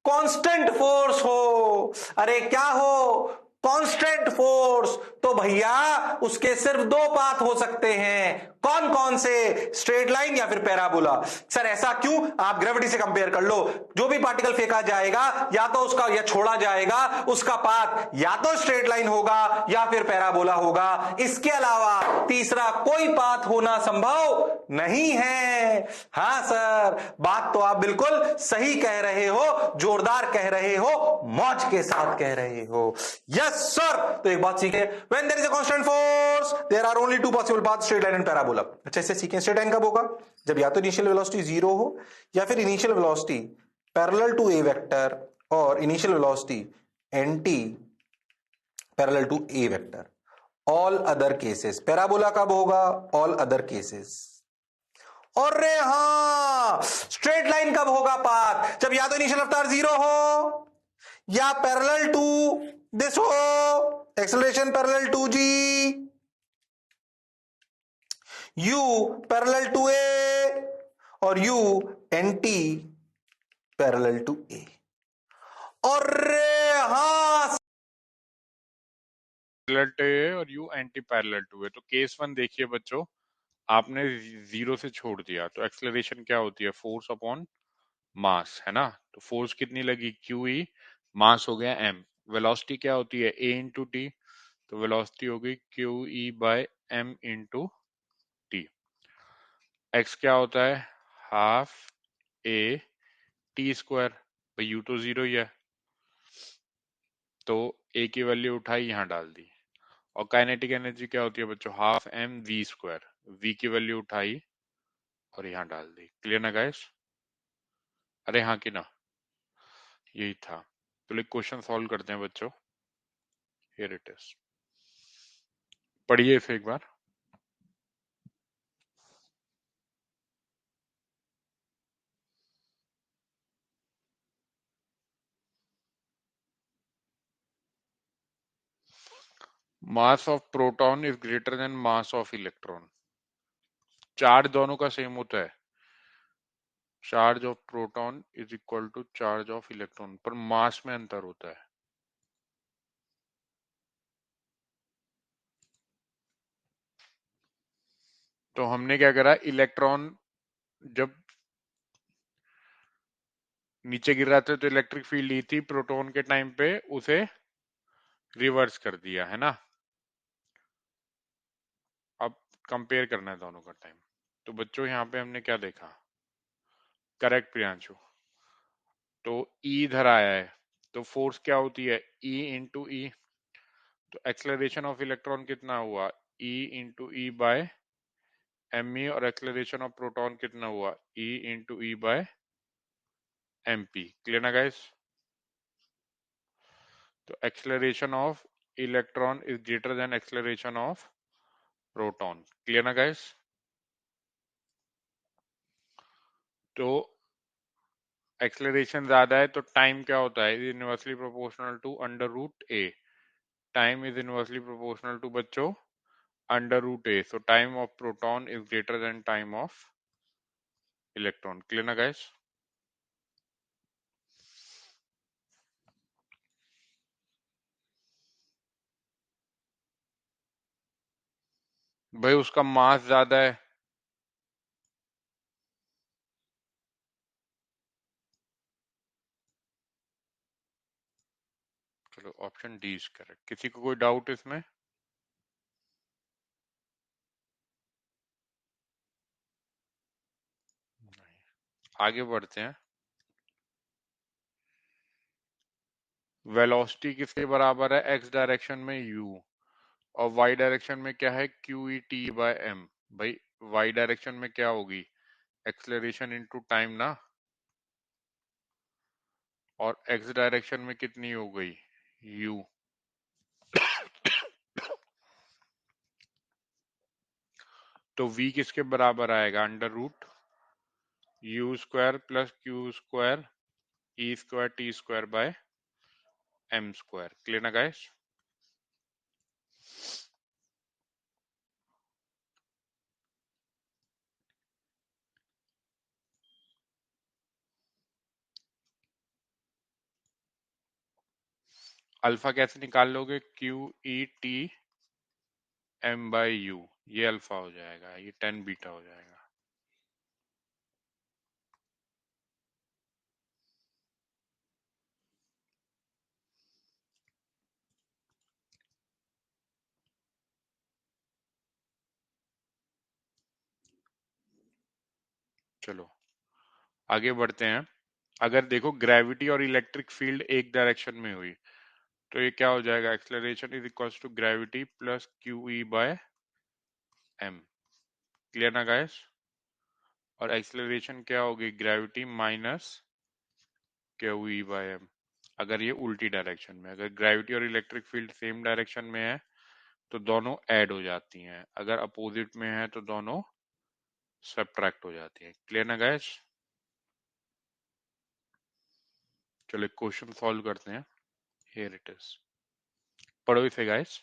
B: कांस्टेंट फोर्स हो, अरे क्या हो, कांस्टेंट फोर्स, तो भैया उसके सिर्फ दो पाथ हो सकते हैं। कौन कौन से? स्ट्रेट लाइन या फिर पैराबोला। सर ऐसा क्यों? आप ग्रेविटी से कंपेयर कर लो, जो भी पार्टिकल फेंका जाएगा या तो उसका, या छोड़ा जाएगा, उसका पाथ या तो स्ट्रेट लाइन होगा या फिर पैराबोला होगा। इसके अलावा तीसरा कोई पाथ होना संभव नहीं है। हां सर, बात तो आप बिल्कुल सही कह रहे हो, जोरदार कह रहे हो, मौज के साथ कह रहे हो। यस सर, तो एक बात सीखे, when there is a constant force there are only two possible path, straight line and parabola. अच्छा, इससे सीखें स्ट्रेट लाइन कब होगा? जब या तो इनिशियल वेलोसिटी 0 हो, या फिर initial velocity parallel to A vector, और initial velocity anti parallel to A vector. All other cases, parabola कब होगा? All other cases. अरे हाँ, स्ट्रेट लाइन कब होगा पाथ? जब या तो इनिशियल रफ्तार 0 हो, या पैरेलल टू दिस हो, acceleration parallel to G, U parallel to A, और U anti parallel to A. अरे हाँ,
A: पैरेलल टू है और यू एंटी पैरेलल टू है। तो केस वन देखिए बच्चों, आपने जीरो से छोड़ दिया तो एक्सेलरेशन क्या होती है, फोर्स अपॉन मास, है ना। तो फोर्स कितनी लगी, क्यू ई, मास हो गया एम। वेलोसिटी क्या होती है, ए इंटू टी, तो वेलोसिटी होगी Q E by M into T. X क्या होता है, हाफ ए टी स्क्वायर, भाई यू तो जीरो ही है, तो ए की वैल्यू उठाई यहाँ डाल दी। और काइनेटिक एनर्जी क्या होती है बच्चों, half M V square, V की वैल्यू उठाई और यहाँ डाल दी। क्लियर ना गाइस, अरे हाँ कि ना, यही था। तो एक क्वेश्चन सॉल्व करते हैं बच्चों, हियर इट इज, पढ़िए इसे एक बार। Mass of proton is greater than mass of electron. Charge दोनों का सेम होता है, charge of proton is equal to charge of electron, पर मास में अंतर होता है। तो हमने क्या करा, इलेक्ट्रॉन जब नीचे गिर रहा था तो इलेक्ट्रिक फील्ड ली थी, प्रोटॉन के टाइम पे उसे रिवर्स कर दिया, है ना। अब कंपेयर करना है दोनों का टाइम। तो बच्चों यहाँ पे हमने क्या देखा, करेक्ट प्रियांशु, तो ई इधर आया है, तो फोर्स क्या होती है, ई इंटू ई। तो एक्सेलरेशन ऑफ इलेक्ट्रॉन कितना हुआ, E into E by M E, और एक्सेलरेशन ऑफ प्रोटॉन कितना हुआ, E into E by M P. Clear ना गाइस, तो acceleration of electron is greater than acceleration of proton. Clear ना गाइस, तो एक्सेलरेशन ज्यादा है तो टाइम क्या होता है, is inversely proportional to under root A. Time is inversely proportional to बच्चों under root A, so time of proton is greater than time of electron. Clear ना guys, भाई उसका मास ज्यादा है। चलो ऑप्शन डी इज करेक्ट। किसी को कोई डाउट इसमें, आगे बढ़ते हैं। वेलोसिटी किसके बराबर है, एक्स डायरेक्शन में u, और वाई डायरेक्शन में क्या है, Q E T by M. भाई वाई डायरेक्शन में क्या होगी, एक्सेलरेशन इनटू टाइम ना, और एक्स डायरेक्शन में कितनी हो गई, u। तो v किसके बराबर आएगा, under root U square plus Q square E square T square by M square. Clear ना गाइस, अल्फा कैसे निकाल लोगे, Q E T M by U, ये अल्फा हो जाएगा, ये 10 बीटा हो जाएगा। चलो आगे बढ़ते हैं। अगर देखो ग्रेविटी और इलेक्ट्रिक फील्ड एक डायरेक्शन में हुई तो ये क्या हो जाएगा, acceleration is equals to gravity plus Q E by M. Clear ना गाइस, और एक्सेलरेशन क्या होगी, gravity minus Q E by M. अगर ये उल्टी डायरेक्शन में, अगर ग्रेविटी और इलेक्ट्रिक फील्ड सेम डायरेक्शन में है तो दोनों ऐड हो जाती हैं, अगर अपोजिट में है तो दोनों सब्ट्रैक्ट हो जाती हैं। क्लियर ना गाइस, चलो एक क्वेश्चन सॉल्व करते हैं, हियर इट इज, पढ़ो इसे गाइस।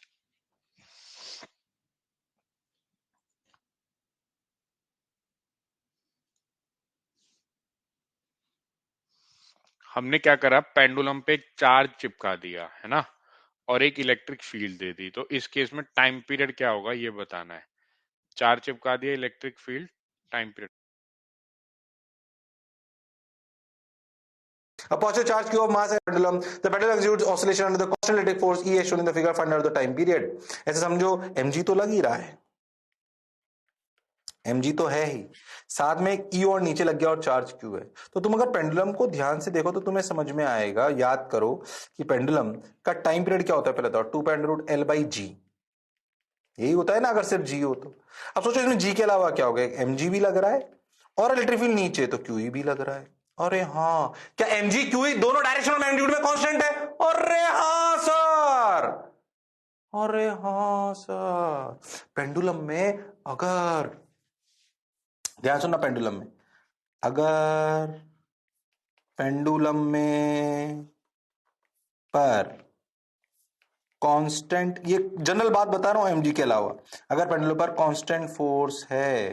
A: हमने क्या करा, पेंडुलम पे एक चार्ज चिपका दिया है ना, और एक इलेक्ट्रिक फील्ड दे दी, तो इस केस में टाइम पीरियड क्या होगा ये बताना है। चार्ज चिपका दिया, electric field time period.
B: A positive charge q of mass and pendulum. The pendulum executes oscillation under the constant electric force E as shown in the figure. Find out the time period. ऐसे समझो mg तो लग ही रहा है, mg तो है ही, साथ में एक e और नीचे लग गया और चार्ज q है। तो तुम अगर पेंडुलम को ध्यान से देखो तो तुम्हें समझ में आएगा, याद करो कि पेंडुलम का टाइम पीरियड क्या होता है। पहले तो 2 pi under root L by G, यही होता है ना अगर सिर्फ g हो तो। अब सोचो इसमें g के अलावा क्या हो गया, mg भी लग रहा है और इलेक्ट्रिक फील्ड नीचे तो QE भी लग रहा है। अरे हाँ, क्या mg QE दोनों डायरेक्शन और मैग्नीट्यूड में कांस्टेंट है? अरे हाँ सर, अरे हाँ सर। पेंडुलम में अगर, ध्यान सुनना, पेंडुलम में अगर पेंडुलम में पर कांस्टेंट, ये जनरल बात बता रहा हूं mg के अलावा, अगर पेंडुलम पर कांस्टेंट फोर्स है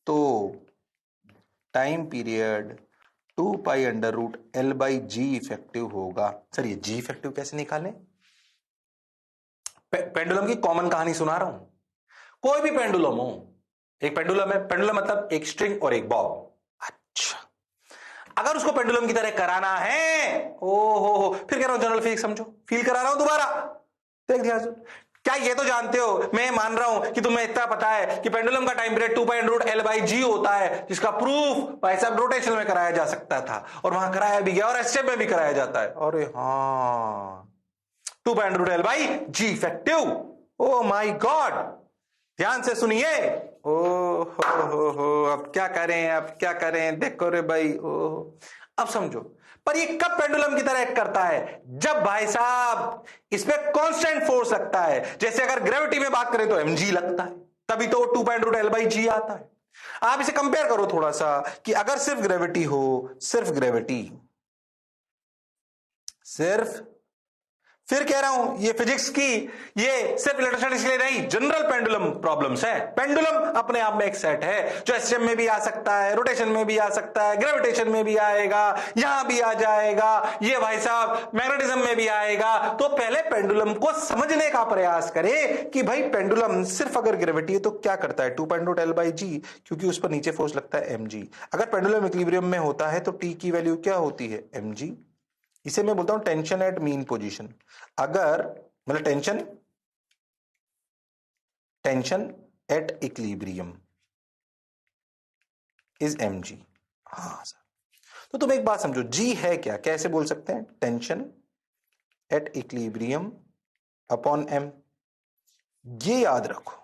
B: तो time period 2 pi under root L by G effective होगा। सर ये जी इफेक्टिव कैसे निकालें? पेंडुलम की कॉमन कहानी सुना रहा हूं। कोई भी पेंडुलम हो, एक पेंडुलम है, पेंडुलम मतलब एक स्ट्रिंग और एक बॉब। अच्छा, अगर उसको पेंडुलम की तरह कराना है, ओहो, फिर कह रहा हूं जनरल फिजिक्स समझो, फील करा रहा हूं दोबारा, देख ध्यान से। क्या ये तो जानते हो, मैं मान रहा हूं कि तुम्हें इतना पता है कि पेंडुलम का time period 2 pi under root L by G होता है, जिसका प्रूफ भाई साहब रोटेशन में कराया जा सकता था और वहां कराया भी गया और एसटेप में भी कराया जाता है। अरे हाँ, 2 pi under root L by G effective. Oh my god, ध्यान से सुनिए। ओ हो, अब क्या करें, अब क्या करें, देखो रे भाई। ओ, अब समझो, पर ये कब पेंडुलम की तरह एक्ट करता है? जब भाई साहब इसमें कांस्टेंट फोर्स लगता है। जैसे अगर ग्रेविटी में बात करें तो mg लगता है, तभी तो 2 पाई रूट एल बाई जी आता है। आप इसे कंपेयर करो थोड़ा सा कि अगर सिर्फ ग्रेविटी हो, सिर्फ ग्रेविटी, सिर्फ, फिर कह रहा हूं ये फिजिक्स की, ये सिर्फ इलेक्ट्रोस्टैटिक्स के लिए नहीं, जनरल पेंडुलम प्रॉब्लम्स है। पेंडुलम अपने आप में एक सेट है जो एसटीएम में भी आ सकता है, रोटेशन में भी आ सकता है, ग्रेविटेशन में भी आएगा, यहां भी आ जाएगा, ये भाई साहब मैग्नेटिज्म में भी आएगा। तो पहले पेंडुलम को समझने का प्रयास करें कि भाई पेंडुलम सिर्फ अगर ग्रेविटी है तो क्या करता है, 2 पाई रूट एल बाई जी, क्योंकि उस पर नीचे फोर्स लगता है mg। अगर पेंडुलम इक्विलिब्रियम में होता है तो t की वैल्यू क्या होती है, mg। इसे मैं बोलता हूं टेंशन एट मीन पोजीशन। अगर मतलब tension at equilibrium is mg। हाँ सर, तो तुम एक बात समझो, g है क्या, कैसे बोल सकते हैं, tension at equilibrium upon m। ये याद रखो।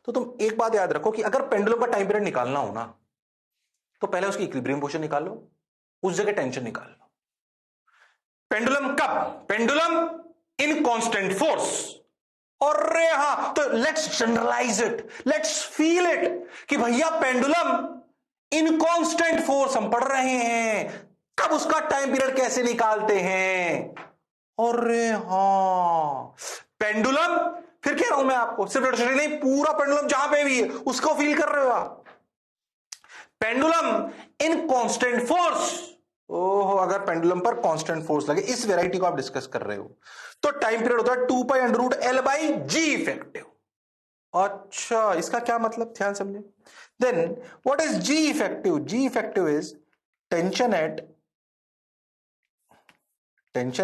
B: तो तुम एक बात याद रखो कि अगर पेंडुलम का टाइम पीरियड निकालना हो ना, तो पहले उसकी इक्विलिब्रियम पोजीशन निकालो, उस जगह टेंशन निकाल लो। पेंडुलम कब, पेंडुलम इन कांस्टेंट फोर्स। और हाँ, तो let's generalise it, let's feel it कि भैया पेंडुलम इन कांस्टेंट फोर्स हम पढ़ रहे हैं, कब उसका टाइम पीरियड कैसे निकालते हैं। और हाँ, पेंडुलम, फिर कह रहा हूं मैं आपको, सिर्फ नहीं, पूरा पेंडुलम जहां पे भी है उसको फील कर रहे हो आप। पेंडुलम इन कांस्टेंट फोर्स, ओहो, अगर पेंडुलम पर कांस्टेंट फोर्स लगे, इस वैरायटी को आप डिस्कस कर रहे हो, तो टाइम पीरियड होता है 2 pi under root L by G effective. अच्छा, इसका क्या मतलब, ध्यान समझे। Then what is G effective? G effective is tension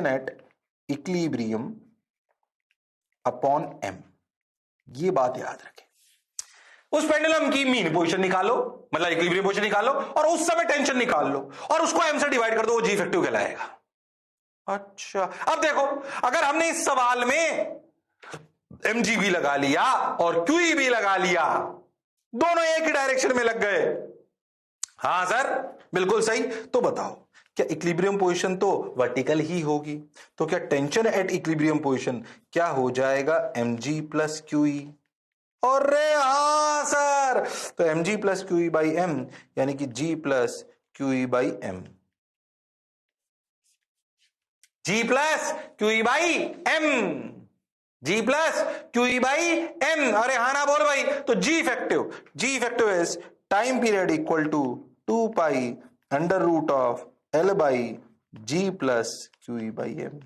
B: at equilibrium upon M. ये बात याद रखें। उस पेंडुलम की मीन पोजीशन निकालो, मतलब इक्विलिब्रियम पोजीशन निकालो, और उस समय टेंशन निकाल लो और उसको एम से डिवाइड कर दो, वो जी इफेक्टिव कहलाएगा। अच्छा, अब देखो, अगर हमने इस सवाल में mg भी लगा लिया और QE भी लगा लिया, दोनों एक ही डायरेक्शन में लग गए, हाँ सर बिल्कुल सही, तो बताओ क्या इक्विलिब्रियम पोजीशन तो वर्टिकल ही होगी, तो क्या टेंशन एट इक्विलिब्रियम पोजीशन क्या हो जाएगा, mg प्लस QE। अरे हाँ सर, तो mg plus QE by m यानी कि g plus QE by m, g plus QE by m, g plus QE by m। अरे हाँ ना बोल भाई, तो g effective is time period equal to 2 pi under root of l by g plus QE by m।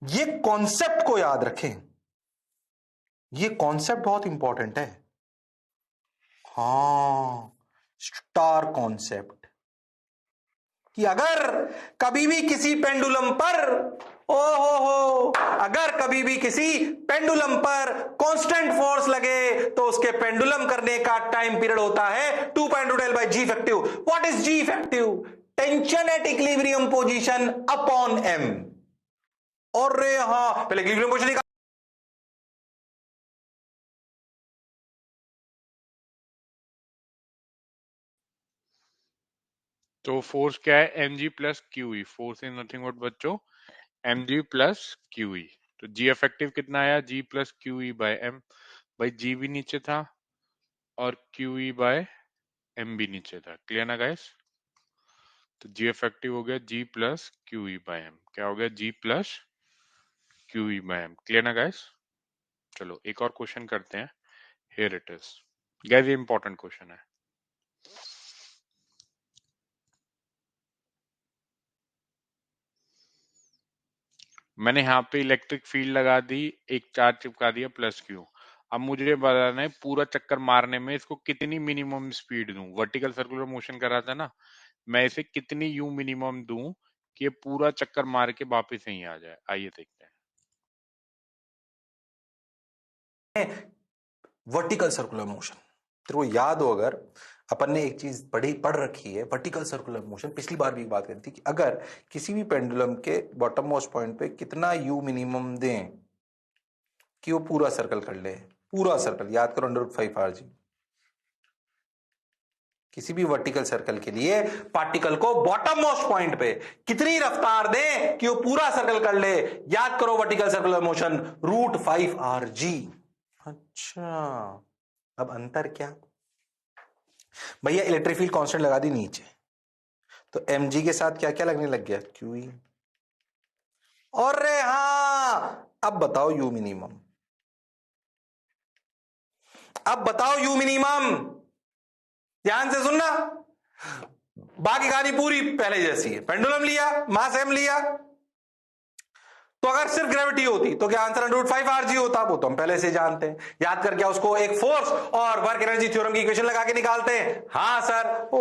B: ये कॉन्सेप्ट को याद रखें, ये कॉन्सेप्ट बहुत इंपॉर्टेंट है। हाँ, स्टार कॉन्सेप्ट, कि अगर कभी भी किसी पेंडुलम पर अगर कभी भी किसी पेंडुलम पर कांस्टेंट फोर्स लगे तो उसके पेंडुलम करने का टाइम पीरियड होता है 2.2L/G effective. What is G effective? Tension at equilibrium position upon M। और हाँ, पहले इक्विलिब्रियम पोजीशन निकाल।
A: तो फोर्स क्या है? mg plus QE. Force is nothing but बच्चों mg प्लस क्यूई। तो जी इफेक्टिव कितना आया? g plus QE by m। भाई g भी नीचे था और क्यूई बाय m भी नीचे था। क्लियर ना गाइस? तो जी इफेक्टिव हो गया g plus QE by m। क्या हो गया? g plus QE by m। Clear ना गाइस? चलो एक और क्वेश्चन करते हैं। हियर इट इज गाइस, ये इंपॉर्टेंट क्वेश्चन है। मैंने यहाँ पे इलेक्ट्रिक फील्ड लगा दी, एक चार्ज चिपका दिया प्लस क्यू। अब मुझे बताना है पूरा चक्कर मारने में इसको कितनी मिनिमम स्पीड दूं। वर्टिकल सर्कुलर मोशन कर रहा था ना, मैं इसे कितनी यू मिनिमम दूं कि ये पूरा चक्कर मार के वापस यहीं आ जाए। आइए देखते हैं।
B: वर्टिकल सर्कुलर मोशन, तेरे को याद हो अगर अपन ने एक चीज पढ़ रखी है, वर्टिकल सर्कुलर मोशन, पिछली बार भी बात करी थी कि अगर किसी भी पेंडुलम के बॉटम मोस्ट पॉइंट पे कितना यू मिनिमम दें कि वो पूरा सर्कल कर ले। पूरा सर्कल याद करो, √5 RG। किसी भी वर्टिकल सर्कल के लिए पार्टिकल को बॉटम मोस्ट पॉइंट पे कितनी रफ्तार दें कि वो पूरा सर्कल कर ले। याद करो वर्टिकल सर्कुलर मोशन √5 RG। अच्छा, अब अंतर क्या? भैया इलेक्ट्रिक फील्ड कांस्टेंट लगा दी नीचे, तो mg के साथ क्या क्या लगने लग गया? QE। और हाँ, अब बताओ यू मिनिमम। अब बताओ यू मिनिमम, ध्यान से सुनना। बाकी कहानी पूरी पहले जैसी है। पेंडुलम लिया, मास m लिया, तो अगर सिर्फ ग्रेविटी होती तो क्या आंसर √5 RG होता? वो तो हम पहले से जानते हैं। याद करके उसको एक फोर्स और वर्क एनर्जी थ्योरम की इक्वेशन लगा के निकालते हैं। हाँ सर। ओ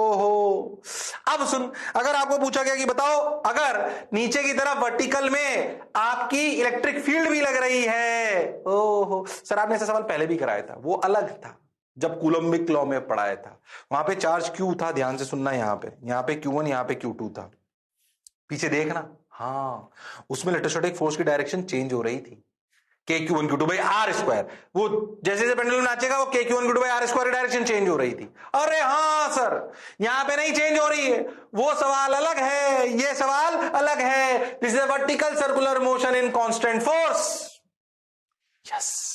B: हो। अब सुन, अगर आपको पूछा गया कि बताओ अगर नीचे की तरफ वर्टिकल में आपकी इलेक्ट्रिक फील्ड भी लग रही है। ओहो सर, आपने ऐसा सवाल पहले भी कराया था, वो अलग था जब कूलम्बिक लॉ में पढ़ाया था। वहां पे चार्ज Q था, ध्यान से सुनना। यहाँ पे Q1, यहाँ पे Q2 था। पीछे देखना, हाँ, उसमें इलेक्ट्रोस्टैटिक फोर्स की डायरेक्शन चेंज हो रही थी। KQ1Q2/R²। वो जैसे जैसे पेंडुलम नाचेगा वो KQ1Q2/R² की डायरेक्शन चेंज हो रही थी। अरे हाँ सर, यहां पे नहीं चेंज हो रही है, वो सवाल अलग है, ये सवाल अलग है। This is vertical circular motion in constant force. Yes,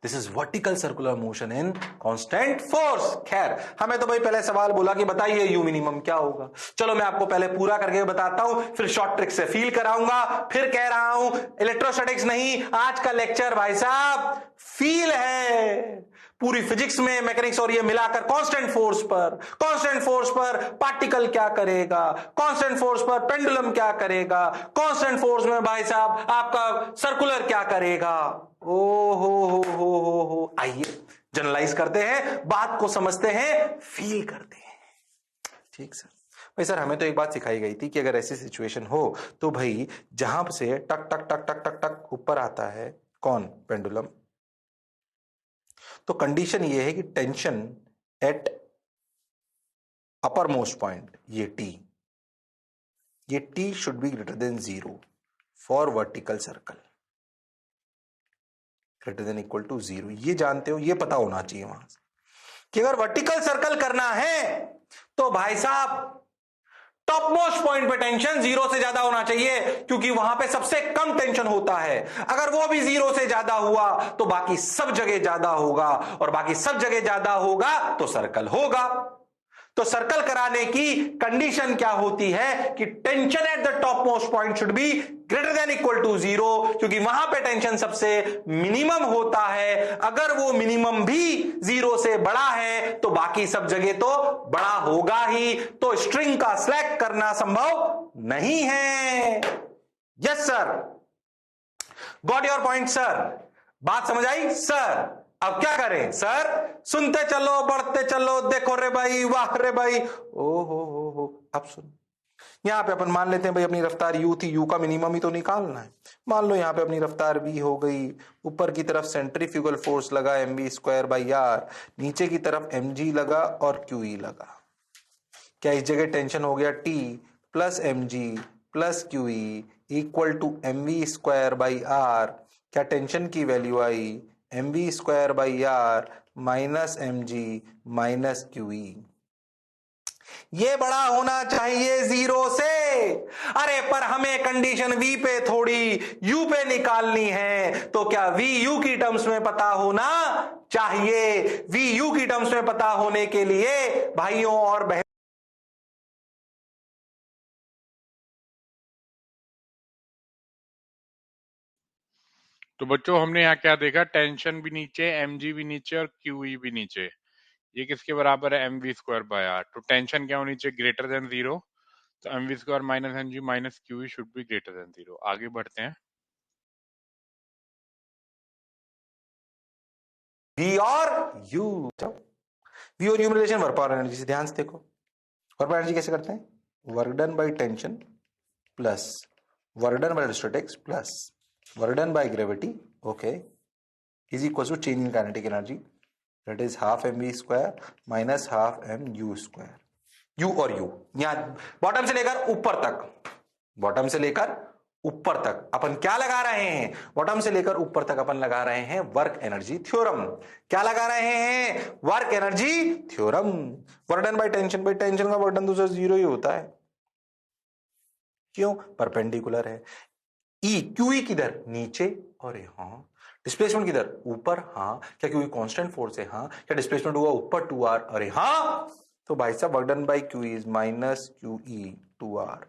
B: this is vertical circular motion in constant force. खैर, हमें तो भाई पहले सवाल बोला कि बताइए यू मिनिमम क्या होगा। चलो मैं आपको पहले पूरा करके बताता हूं, फिर शॉर्ट ट्रिक से फील कराऊंगा। फिर कह रहा हूं इलेक्ट्रोस्टैटिक्स नहीं, आज का लेक्चर भाई साहब फील है। पूरी फिजिक्स में मैकेनिक्स और ये मिलाकर कांस्टेंट फोर्स पर पार्टिकल क्या करेगा, कांस्टेंट फोर्स पर पेंडुलम क्या करेगा, कांस्टेंट फोर्स में भाई साहब आपका सर्कुलर क्या करेगा। ओ हो। आइए जनरलाइज करते हैं, बात को समझते हैं, फील करते हैं। ठीक सर। भाई सर, हमें तो एक बात सिखाई गई थी कि अगर ऐसी सिचुएशन हो तो भाई जहां से टक टक टक टक टक टक ऊपर आता है कौन? पेंडुलम। तो कंडीशन ये है कि tension at upper most point, ये T should be greater than 0 for vertical circle, greater than equal to 0। ये जानते हो, ये पता होना चाहिए वहां से कि अगर वर्टिकल सर्कल करना है तो भाई साहब टॉप मोस्ट पॉइंट पे टेंशन 0 से ज्यादा होना चाहिए, क्योंकि वहां पे सबसे कम टेंशन होता है। अगर वो भी 0 से ज्यादा हुआ तो बाकी सब जगह ज्यादा होगा, और बाकी सब जगह ज्यादा होगा तो सर्कल होगा। तो सर्कल कराने की कंडीशन क्या होती है कि tension at the top most point should be greater than equal to 0, क्योंकि वहां पे टेंशन सबसे मिनिमम होता है। अगर वो मिनिमम भी 0 से बड़ा है तो बाकी सब जगह तो बड़ा होगा ही, तो स्ट्रिंग का स्लैक करना संभव नहीं है। Yes sir. Got your point sir? बात समझ आई सर? अब क्या करें सर? सुनते चलो, बढ़ते चलो, देखो रे भाई, वाह रे भाई, ओ हो, अब सुन। यहां पे अपन मान लेते हैं भाई अपनी रफ्तार u थी, u का मिनिमम ही तो निकालना है। मान लो यहां पे अपनी रफ्तार v हो गई, ऊपर की तरफ सेंट्रीफ्यूगल फोर्स लगा mv²/r, नीचे की तरफ mg लगा और qe लगा। क्या इस जगह टेंशन हो गया T plus mg plus QE equal to mv²/r? क्या टेंशन की वैल्यू आई mv²/r minus mg minus QE? ये बड़ा होना चाहिए 0 से। अरे पर हमें कंडीशन v पे थोड़ी u पे निकालनी है, तो क्या v u की टर्म्स में पता होना चाहिए। v u की टर्म्स में पता होने के लिए भाइयों और बहनों,
A: तो बच्चों हमने यहाँ क्या देखा, टेंशन भी नीचे, mg भी नीचे और QE भी नीचे। ये किसके बराबर है, mv²/r। तो टेंशन क्या होनी चाहिए, ग्रेटर देन 0। तो mv² minus mg minus QE should be greater than 0। आगे बढ़ते हैं।
B: v और u, v और u में रिलेशन वर्क पावर एनर्जी से ध्यान से देखो। वर्क पावर एनर्जी कैसे करते हैं, work done by tension plus work done by statics plus work done by gravity, okay, is equal to change in kinetic energy, that is half mv² minus half mu²। u और u यहां बॉटम से लेकर ऊपर तक, बॉटम से लेकर ऊपर तक अपन क्या लगा रहे हैं, बॉटम से लेकर ऊपर तक अपन लगा रहे हैं वर्क एनर्जी थ्योरम। क्या लगा रहे हैं, work energy theorem. Work done by tension का वर्क डन दूसरा 0 ही होता है, क्यों, परपेंडिकुलर है। ई क्यूई किधर, नीचे, और यहां डिस्प्लेसमेंट किधर, ऊपर, हाँ। क्या क्यूई कांस्टेंट फोर्स है, हाँ। क्या डिस्प्लेसमेंट हुआ ऊपर 2r, अरे हाँ। तो भाई साहब work done by Q is minus QE 2r।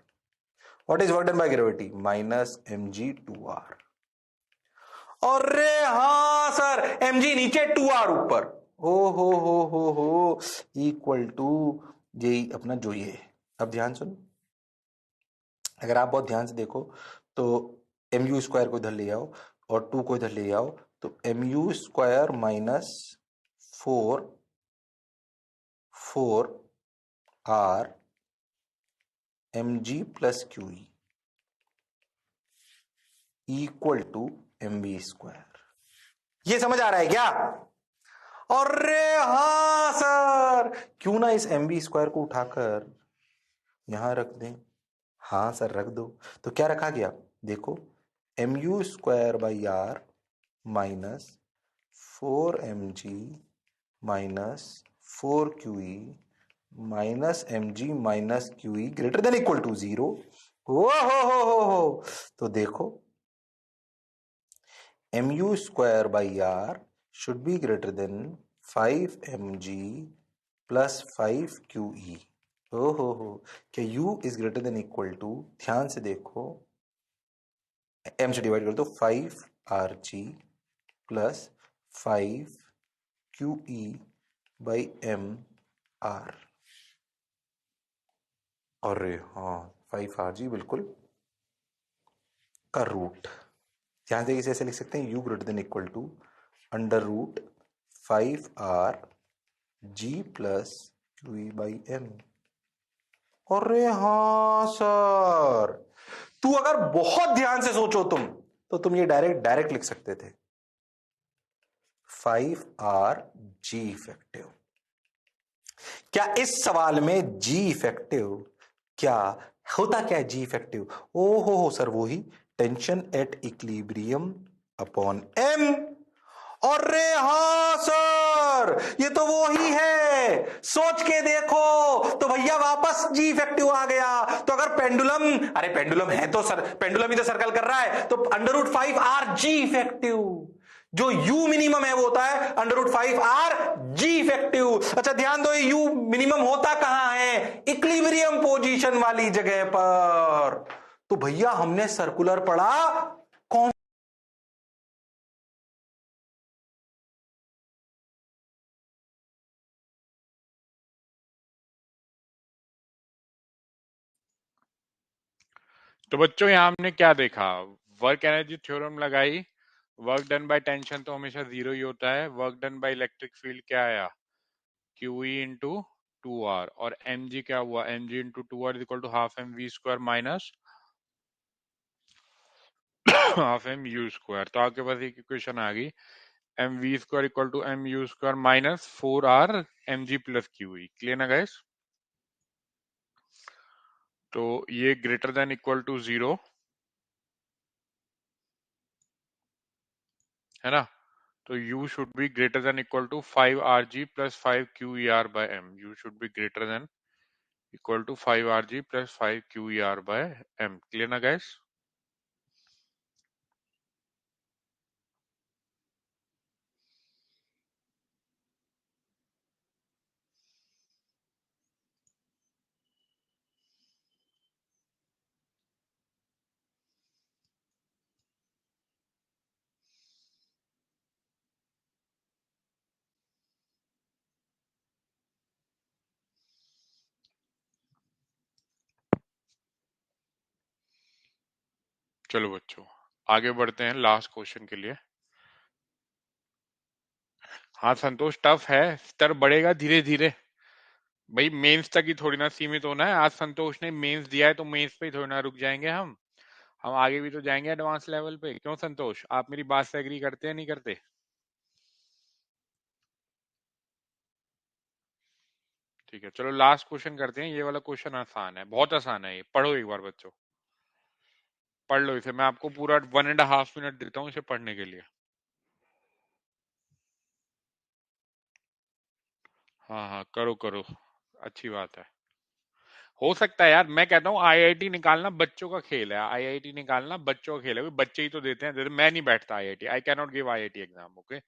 B: What is work done by gravity, minus mg 2r। अरे हाँ सर, mg नीचे 2r ऊपर, ओ हो इक्वल टू यही अपना जो ये है। अब ध्यान सुन, अगर आप बहुत ध्यान से देखो तो mu² को इधर ले आओ और 2 को इधर ले आओ, तो mu² minus 4r mg plus QE equal to mv²। ये समझ आ रहा है क्या? अरे हाँ सर, क्यों ना इस mv² को उठाकर यहां रख दें। हाँ सर रख दो। तो क्या रखा गया, देखो mu²/r minus 4mg minus 4QE minus mg minus QE greater than equal to 0। हो तो देखो mu²/r should be greater than 5mg plus 5QE। हो क्या u is greater than equal to, ध्यान से देखो, m से डिवाइड कर दो, 5rg plus 5QE by mr। अरे हाँ 5rg बिल्कुल का रूट, ध्यान से इसे ऐसे लिख सकते हैं, u greater than equal to under root 5r g plus QE by m। अरे हाँ सर, तू अगर बहुत ध्यान से सोचो तो तुम ये डायरेक्ट लिख सकते थे, 5r g इफेक्टिव। क्या इस सवाल में g इफेक्टिव क्या होता, क्या है g इफेक्टिव, ओ हो सर वही tension at equilibrium upon m। अरे हाँ सर, ये तो वो ही है, सोच के देखो तो भैया वापस जी इफेक्टिव आ गया। तो अगर पेंडुलम, अरे पेंडुलम है तो सर, पेंडुलम ही तो सर्कल कर रहा है, तो अंडर रूट 5r जी इफेक्टिव, जो u मिनिमम है वो होता है अंडर रूट 5r जी इफेक्टिव। अच्छा ध्यान दो, u मिनिमम होता कहां है, इक्विलिब्रियम पोजीशन वाली जगह पर। तो भैया हमने सर्कुलर पढ़ा कौन,
A: तो बच्चों यहाँ हमने क्या देखा, वर्क एनर्जी थ्योरम लगाई, वर्क डन बाय टेंशन तो हमेशा जीरो ही होता है, work done by electric field क्या आया, Q E into two R, और एम जी क्या हुआ, M G into two R equal to half M V square minus half M U square. तो आपके पास एक इक्वेशन आ गई, M V square equal to M U square minus 4 R M G plus Q E. Clear ना गाइस? तो ये greater than equal to zero है ना, तो u should be greater than equal to 5 rg plus 5 qer by m, u should be greater than equal to 5 rg plus 5 qer by m। Clear ना गाइस? चलो बच्चों आगे बढ़ते हैं लास्ट क्वेश्चन के लिए। हाँ संतोष, टफ है, स्तर बढ़ेगा धीरे धीरे। भाई मेंस तक ही थोड़ी ना सीमित होना है, आज संतोष ने मेंस दिया है तो मेंस पे ही थोड़ी ना रुक जाएंगे हम आगे भी तो जाएंगे एडवांस लेवल पे। क्यों संतोष, आप मेरी बात से एग्री करते हैं नहीं करते? ठीक है चलो लास्ट क्वेश्चन करते हैं, ये वाला क्वेश्चन आसान है, बहुत आसान है, ये पढ़ो एक बार बच्चों, पढ़ लो इसे, मैं आपको पूरा 1.5 मिनट देता हूँ इसे पढ़ने के लिए। हाँ हाँ करो करो, अच्छी बात है। हो सकता है यार, मैं कहता हूँ आईआईटी निकालना बच्चों का खेल है, आईआईटी निकालना बच्चों का खेल है, बच्चे ही तो देते हैं, जैसे मैं नहीं बैठता IIT, I can not give IIT exam, okay.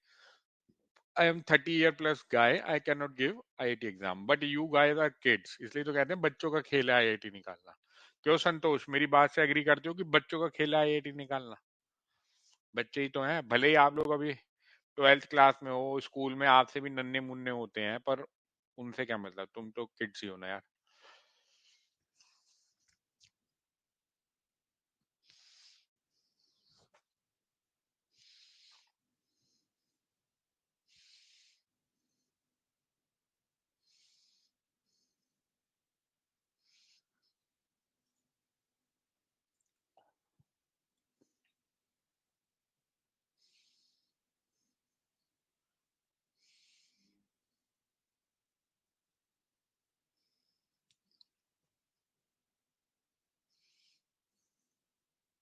A: I am 30 year plus guy, I can not give IIT exam, but you guys are kids, इसलिए तो कहते हैं बच्चों का खेल है आईआईटी निकालना। क्यों संतोष, मेरी बात से एग्री करते हो कि बच्चों का खेल है आईआईटी निकालना? बच्चे ही तो हैं, भले ही आप लोग अभी 12th क्लास में हो, स्कूल में आपसे भी नन्हे मुन्ने होते हैं, पर उनसे क्या मतलब, तुम तो किड्स ही हो ना यार।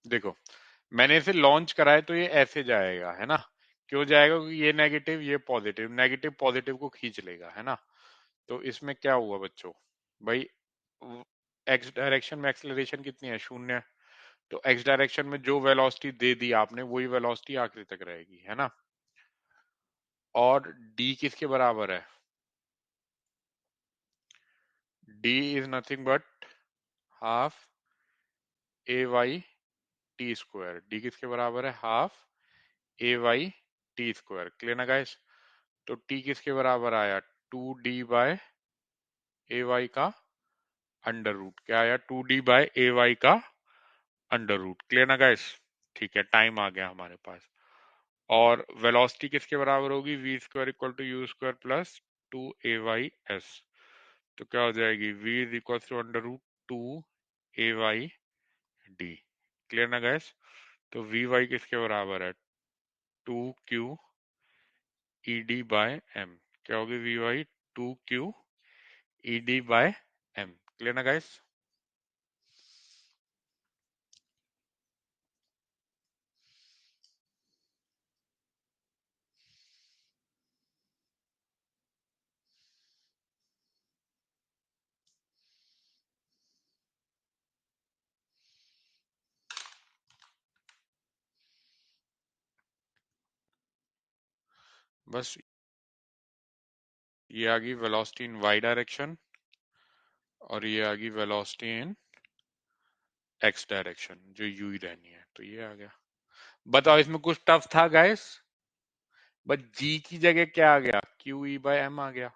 A: देखो मैंने इसे लॉन्च करा है तो ये ऐसे जाएगा है ना, क्यों जाएगा, क्योंकि ये नेगेटिव ये पॉजिटिव, नेगेटिव पॉजिटिव को खींच लेगा है ना। तो इसमें क्या हुआ बच्चों, भाई एक्स डायरेक्शन में एक्सेलरेशन कितनी है, शून्य। तो एक्स डायरेक्शन में जो वेलोसिटी दे दी आपने वही वेलोसिटी आखिरी तक रहेगी है ना। और डी किसके बराबर है, D is nothing but half A Y T square, D किसके बराबर है, half A Y T square. Clear ना गाइस? तो टी किसके बराबर आया, 2d बाय ए वाई का अंडर रूट, क्या आया, 2d बाय ए वाई का अंडर रूट। क्लियर ना गाइस? ठीक है, टाइम आ गया हमारे पास। और वेलोसिटी किसके बराबर होगी, v square equal to u square plus 2 a y s। तो क्या हो जाएगी, v is equal to under root 2 a y d। Clear ना गाइस? तो वी वाई किसके बराबर है, 2 q e d/m। क्या होगी v y, 2 q e d/m। Clear ना गाइस? बस ये आ गई वेलोसिटी इन वाई डायरेक्शन और ये आ गई वेलोसिटी इन एक्स डायरेक्शन, जो यू ही रहनी है, तो ये आ गया। बताओ इसमें कुछ टफ था गाइस? बस जी की जगह क्या आ गया, क्यू ई बाय एम आ गया,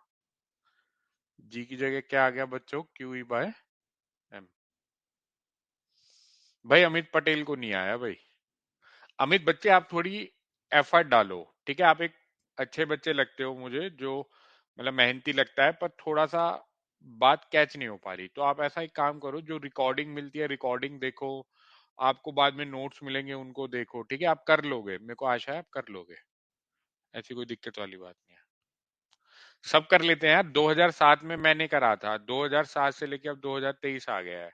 A: जी की जगह क्या आ गया बच्चों, क्यू ई बाय एम। भाई अमित पटेल को नहीं आया भाई, अमित बच्चे आप थोड़ी एफर्ट डालो, ठीक है? आप एक अच्छे बच्चे लगते हो मुझे, जो मतलब मेहनती लगता है, पर थोड़ा सा बात कैच नहीं हो पा रही। तो आप ऐसा एक काम करो, जो रिकॉर्डिंग मिलती है रिकॉर्डिंग देखो, आपको बाद में नोट्स मिलेंगे उनको देखो, ठीक है? आप कर लोगे, मेरे को आशा है आप कर लोगे, ऐसी कोई दिक्कत वाली बात नहीं है। सब कर लेते हैं यार। 2007 में मैंने करा था, 2007 से लेके अब 2023 आ गया है।